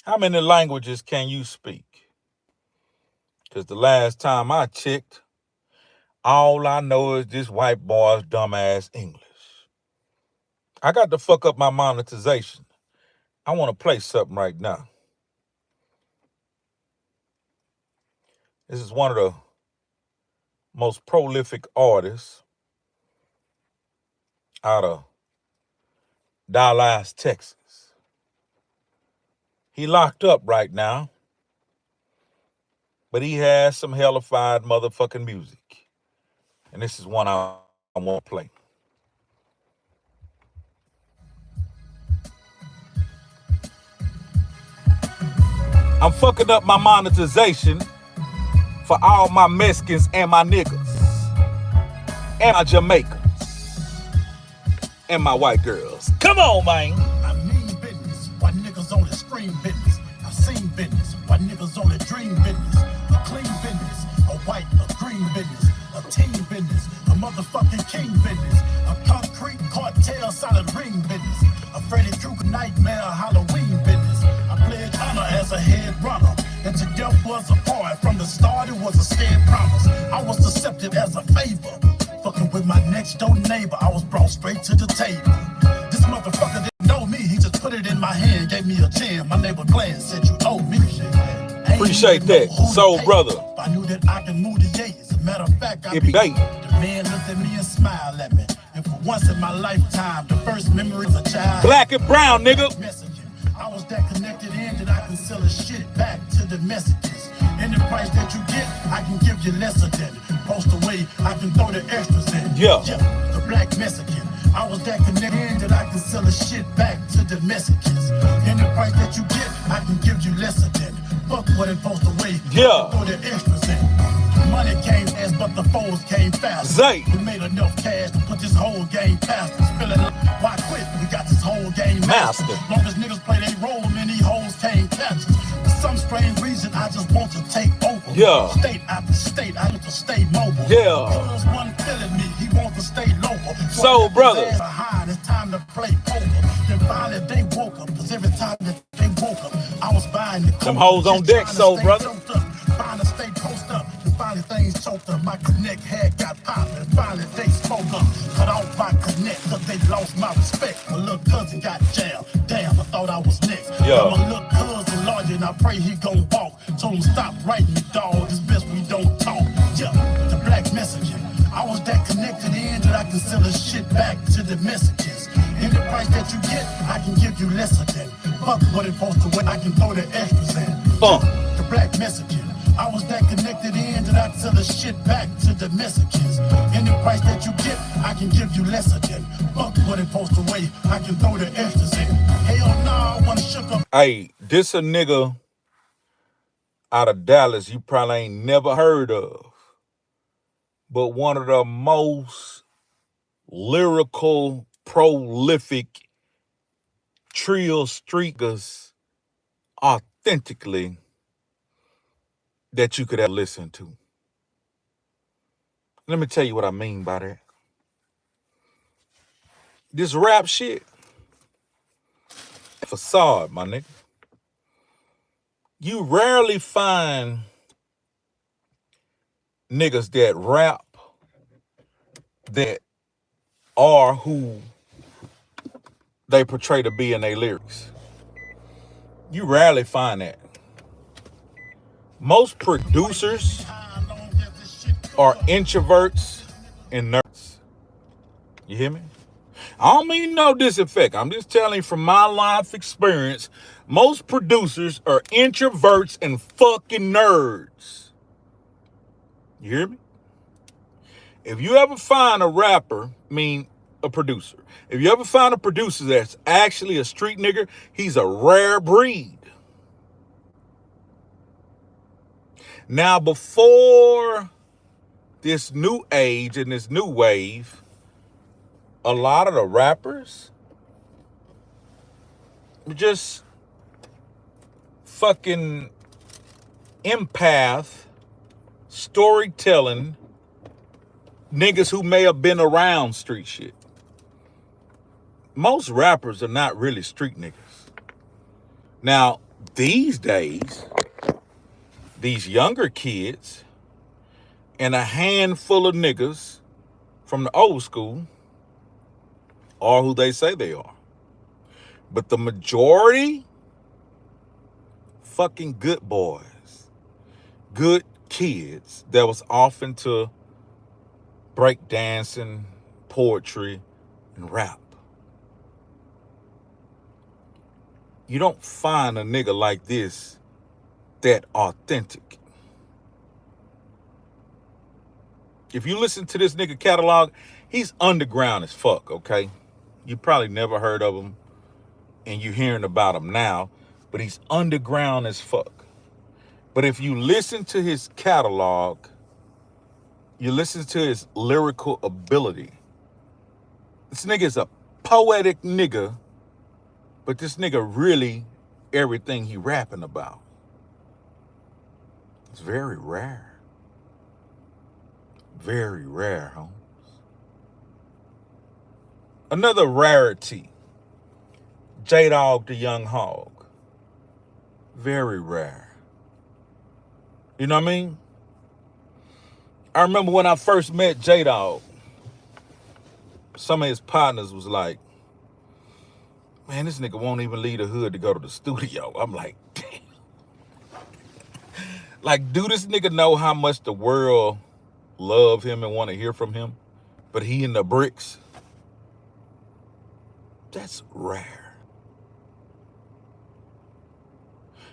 How many languages can you speak? Because the last time I checked, all I know is this white boy's dumbass English. I got to fuck up my monetization. I want to play something right now. This is one of the most prolific artists out of Dallas, Texas. He locked up right now, but he has some hellified motherfucking music. And this is one I want to play. I'm fucking up my monetization for all my Mexicans and my niggas and my Jamaicans and my white girls. Come on, man. I mean business, why niggas only scream business. I've seen business, why niggas only dream business. A clean business, a white, a green business, a team business, a motherfucking king business, a concrete cartel solid ring business, a Freddy Krueger nightmare Halloween business. I pledge honor as a head runner, and to death was a part. From the start it was a scared promise. I was accepted as a favor. Fucking with my next door neighbor, I was brought straight to the table. This motherfucker didn't know me, he just put it in my hand, gave me a jam. My neighbor glanced, said you owe me. Appreciate that, soul brother. I knew that I could move the yays. As a matter of fact, I be the man looked at me and smiled at me. And for once in my lifetime, the first memory of a child. Black and brown, nigga. Messaging. I was that connected in that I can sell a shit back to the messages. Any price that you get, I can give you lesser than. Post away, I can throw the extras in. Yeah. The black Mexican. I was that connected in that I can sell a shit back to the messages. Any price that you get, I can give you lesser than. Fuck what it post away. Yeah. Throw the extras in. Money came fast, but the foes came fast. Zay. We made enough cash to put this whole game past us. Feeling like, why quit? We got this whole game mastered. Long as niggas play their role, many hoes came catch us. For some strange reason, I just want to take over. Yeah. State after state, I want to stay mobile. Yeah. Cause one feeling me, he wants to stay local. So, brother. Behind, it's time to play poker. Then finally they woke up, cause every time that they woke up, I was buying the Them hoes on deck, so, brother. Finally stay post up, and finally things choked up. My connect had got popped, and finally they spoke up. Cut off my connect, cause they lost my respect. My little cousin got jammed. Damn, I thought I was next. Yeah. My little cousin lawyer, and I pray he gon' walk. Told him stop writing, dog. It's best we don't talk. Yeah, the black messaging. I was that connected in that I can sell a shit back to the messages. Any price that you get, I can give you lesser than. Fuck what it supposed to win, I can throw the extras in. The black messaging. I was that connected in that I can sell a shit back to the messages. Any price that you get, I can give you lesser than. Fuck what it supposed to weigh, I can throw the extras in. Hell nah, I wanna shook up. Hey, this a nigga out of Dallas you probably ain't never heard of. But one of the most lyrical, prolific Trill streakers authentically that you could ever listen to. Let me tell you what I mean by that. This rap shit, facade, my nigga. You rarely find niggas that rap that are who they portray to be in their lyrics. You rarely find that. Most producers are introverts and nerds. You hear me? I don't mean no disinfect. I'm just telling you from my life experience, most producers are introverts and fucking nerds. You hear me? If you ever find a rapper, a producer, if you ever find a producer that's actually a street nigger, he's a rare breed. Now, before this new age and this new wave, a lot of the rappers were just fucking empath, storytelling niggas who may have been around street shit. Most rappers are not really street niggas. Now, these days, these younger kids and a handful of niggas from the old school are who they say they are. But the majority, fucking good boys, good kids that was off into break dancing, poetry, and rap. You don't find a nigga like this that authentic. If you listen to this nigga catalog, he's underground as fuck, okay? You probably never heard of him, and you're hearing about him now, but he's underground as fuck. But if you listen to his catalog, you listen to his lyrical ability. This nigga is a poetic nigga, but this nigga really everything he rapping about. It's very rare. Very rare, Holmes. Another rarity, J-Dog the Young Hog. Very rare. You know what I mean? I remember when I first met J-Dog, some of his partners was like, man, this nigga won't even leave the hood to go to the studio. I'm like, damn. Like, do this nigga know how much the world love him and want to hear from him? But he in the bricks? That's rare.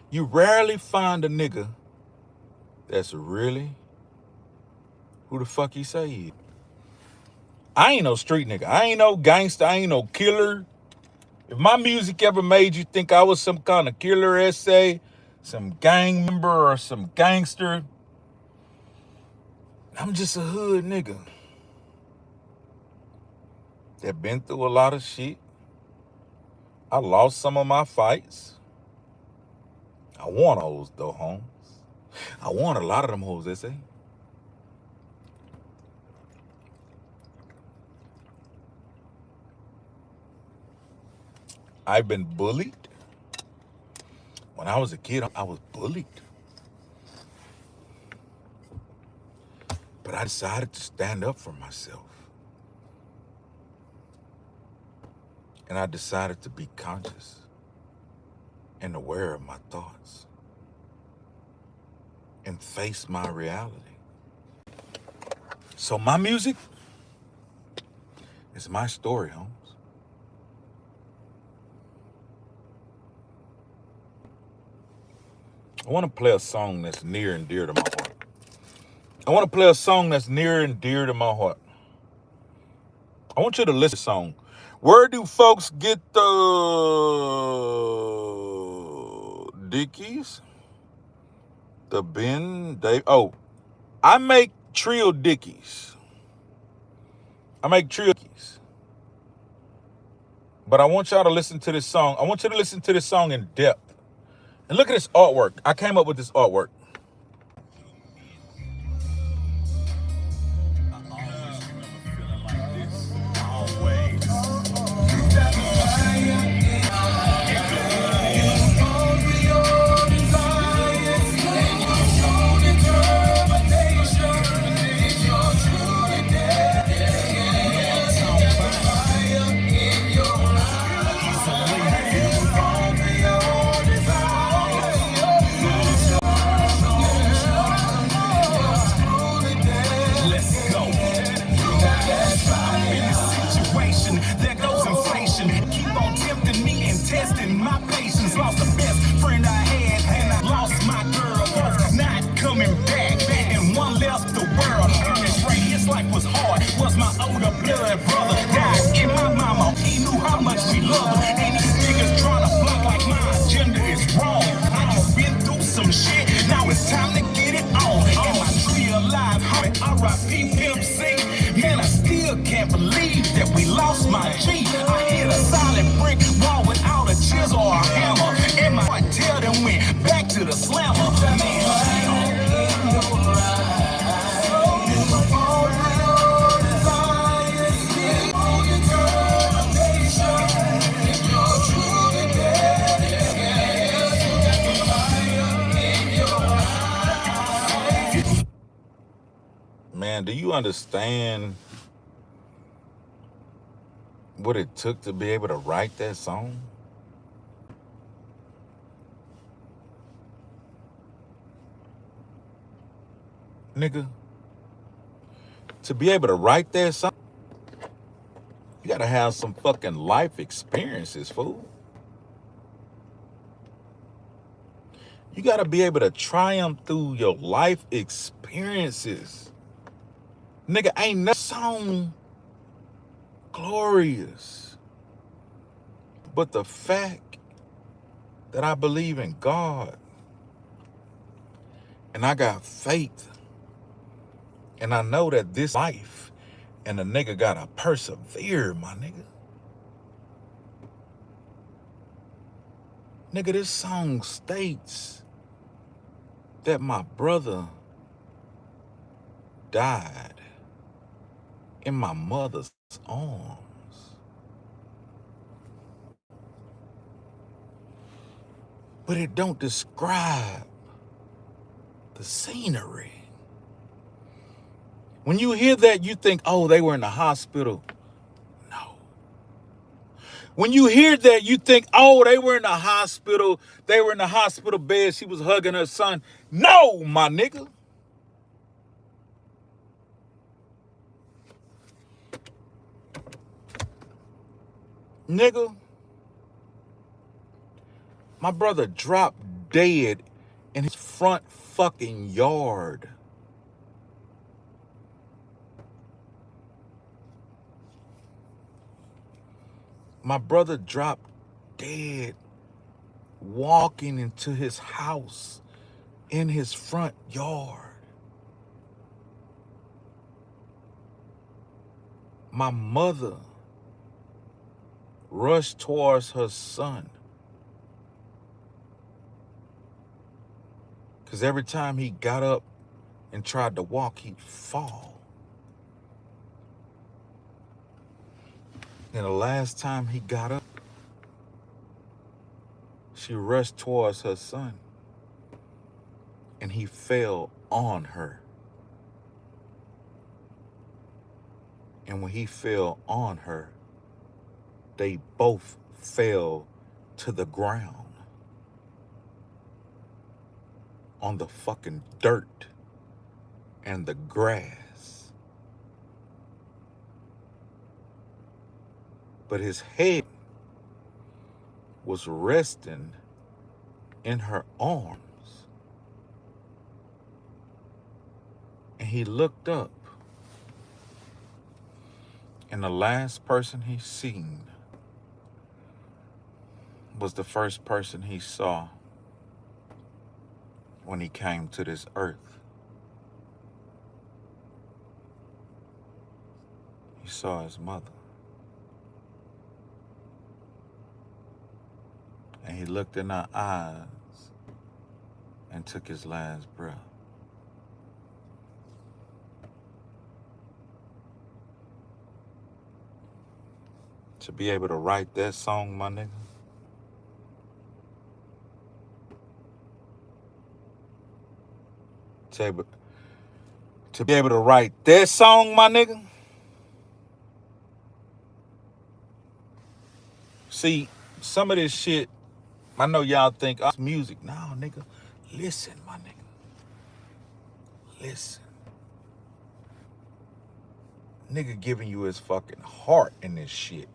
You rarely find a nigga that's really who the fuck he say he is. I ain't no street nigga. I ain't no gangster. I ain't no killer. If my music ever made you think I was some kind of killer essay, some gang member or some gangster, I'm just a hood nigga that been through a lot of shit. I lost some of my fights. I won those though, Holmes. I won a lot of them hoes, they say. I've been bullied. When I was a kid, I was bullied. But I decided to stand up for myself. And I decided to be conscious and aware of my thoughts and face my reality. So my music is my story, Holmes. I want to play a song that's near and dear to my heart. I want to play a song that's near and dear to my heart. I want you to listen to the song. Where do folks get the Dickies? The Ben Dave. Oh, I make Trill Dickies. I make Trill Dickies. But I want y'all to listen to this song. I want you to listen to this song in depth. And look at this artwork. I came up with this artwork. man, do you understand what it took to be able to write that song? Nigga, to be able to write that song, you gotta have some fucking life experiences, fool. You gotta be able to triumph through your life experiences. Nigga, ain't no song glorious, but the fact that I believe in God and I got faith and I know that this life and a nigga gotta persevere, my nigga. Nigga, this song states that my brother died in my mother's arms. But it don't describe the scenery. When you hear that, you think, oh, they were in the hospital. No. When you hear that, you think, oh, they were in the hospital. They were in the hospital bed. She was hugging her son. No, my nigga. Nigga, my brother dropped dead in his front fucking yard. My brother dropped dead walking into his house in his front yard. My mother rushed towards her son, because every time he got up and tried to walk, he'd fall. And the last time he got up, she rushed towards her son, and he fell on her. And when he fell on her, they both fell to the ground on the fucking dirt and the grass. But his head was resting in her arms. And he looked up, and the last person he seen was the first person he saw when he came to this earth. He saw his mother. And he looked in her eyes and took his last breath. To be able to write that song, my nigga, to be able to write that song, my nigga. See, some of this shit, I know y'all think, oh, it's music. No, nigga, listen, my nigga. Listen. Nigga giving you his fucking heart in this shit.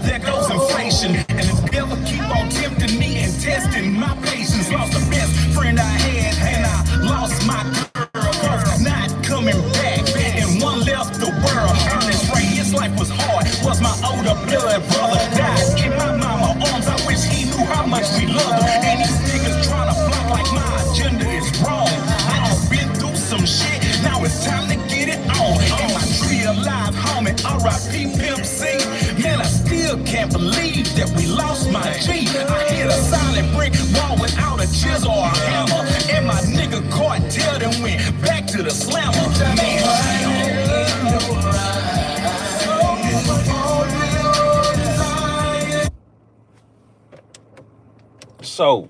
There goes inflation, and the devil keep on tempting me and testing my patience. Lost the best friend I had, and I lost my girl. Both not coming back, and one left the world. Honest, Ray, his life was hard. Was my older blood brother died in my mama arms. I wish he knew how much we loved him. And these niggas trying to block like my agenda is wrong. I done been through some shit. Now it's time to get it on. believe that we lost my G. I hit a solid brick wall without a chisel or a hammer. And my nigga cartel then went back to the slammer. So,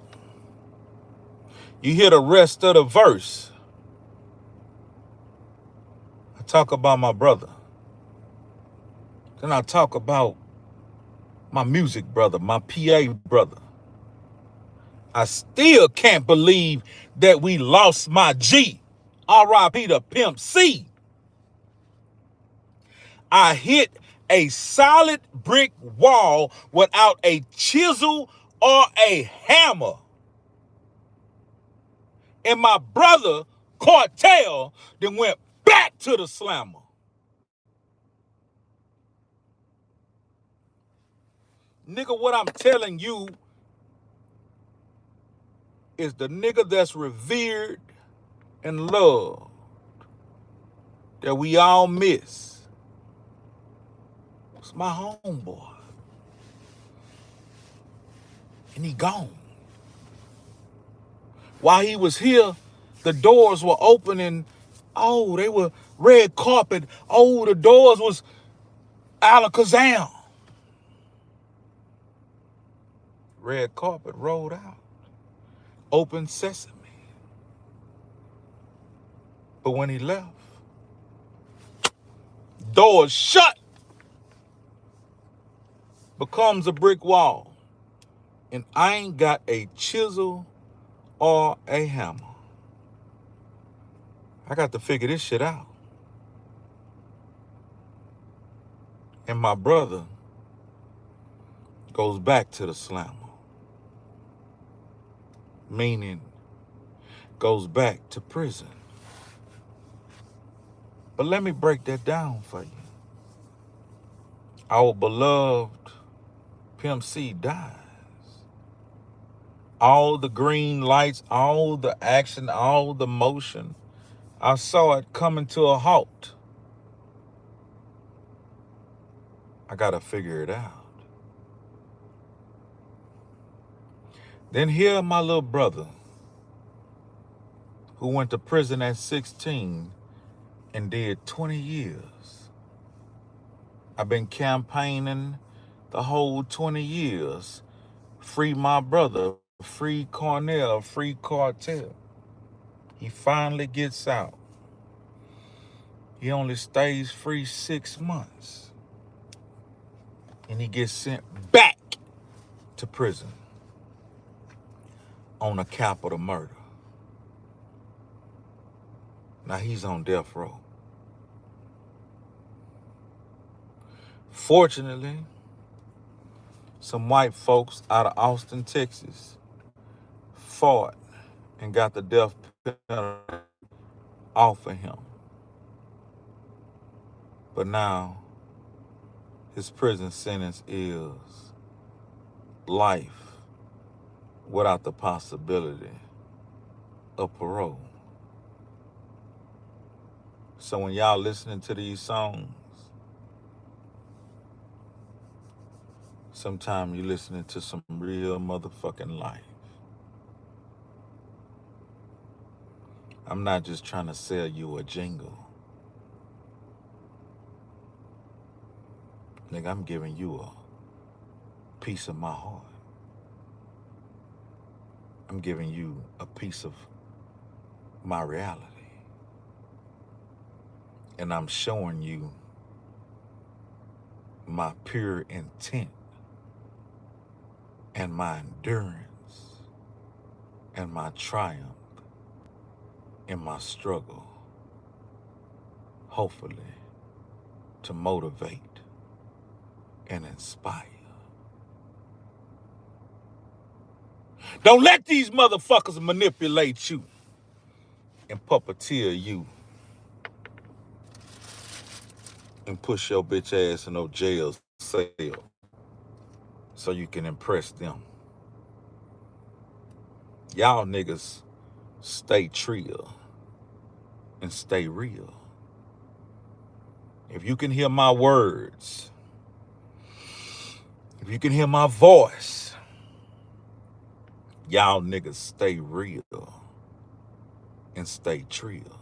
you hear the rest of the verse. I talk about my brother. Then I talk about my music brother, my PA brother. I still can't believe that we lost my G. R.I.P. to Pimp C. I hit a solid brick wall without a chisel or a hammer. And my brother, Cartel, then went back to the slammer. Nigga, what I'm telling you is the nigga that's revered and loved that we all miss. It's my homeboy. And he gone. While he was here, the doors were opening. Oh, they were red carpet. Oh, the doors was alakazam. Red carpet rolled out. Open sesame. But when he left, doors shut. Becomes a brick wall. And I ain't got a chisel or a hammer. I got to figure this shit out. And my brother goes back to the slammer. Meaning goes back to prison. But let me break that down for you. Our beloved Pimp C dies. All the green lights, all the action, all the motion, I saw it coming to a halt. I gotta figure it out. Then here my little brother, who went to prison at 16 and did 20 years. I've been campaigning the whole 20 years. Free my brother, free Cornell, free Cartel. He finally gets out. He only stays free 6 months. And he gets sent back to prison on a capital murder. Now he's on death row. Fortunately, some white folks out of Austin, Texas, fought and got the death penalty off of him. But now, his prison sentence is life without the possibility of parole. So when y'all listening to these songs, sometimes you're listening to some real motherfucking life. I'm not just trying to sell you a jingle. Nigga, I'm giving you a piece of my heart. I'm giving you a piece of my reality. And I'm showing you my pure intent and my endurance and my triumph in my struggle, hopefully to motivate and inspire. Don't let these motherfuckers manipulate you and puppeteer you and push your bitch ass in no jail cell so you can impress them. Y'all niggas stay Trill and stay real. If you can hear my words, If you can hear my voice, y'all niggas stay real and stay trill.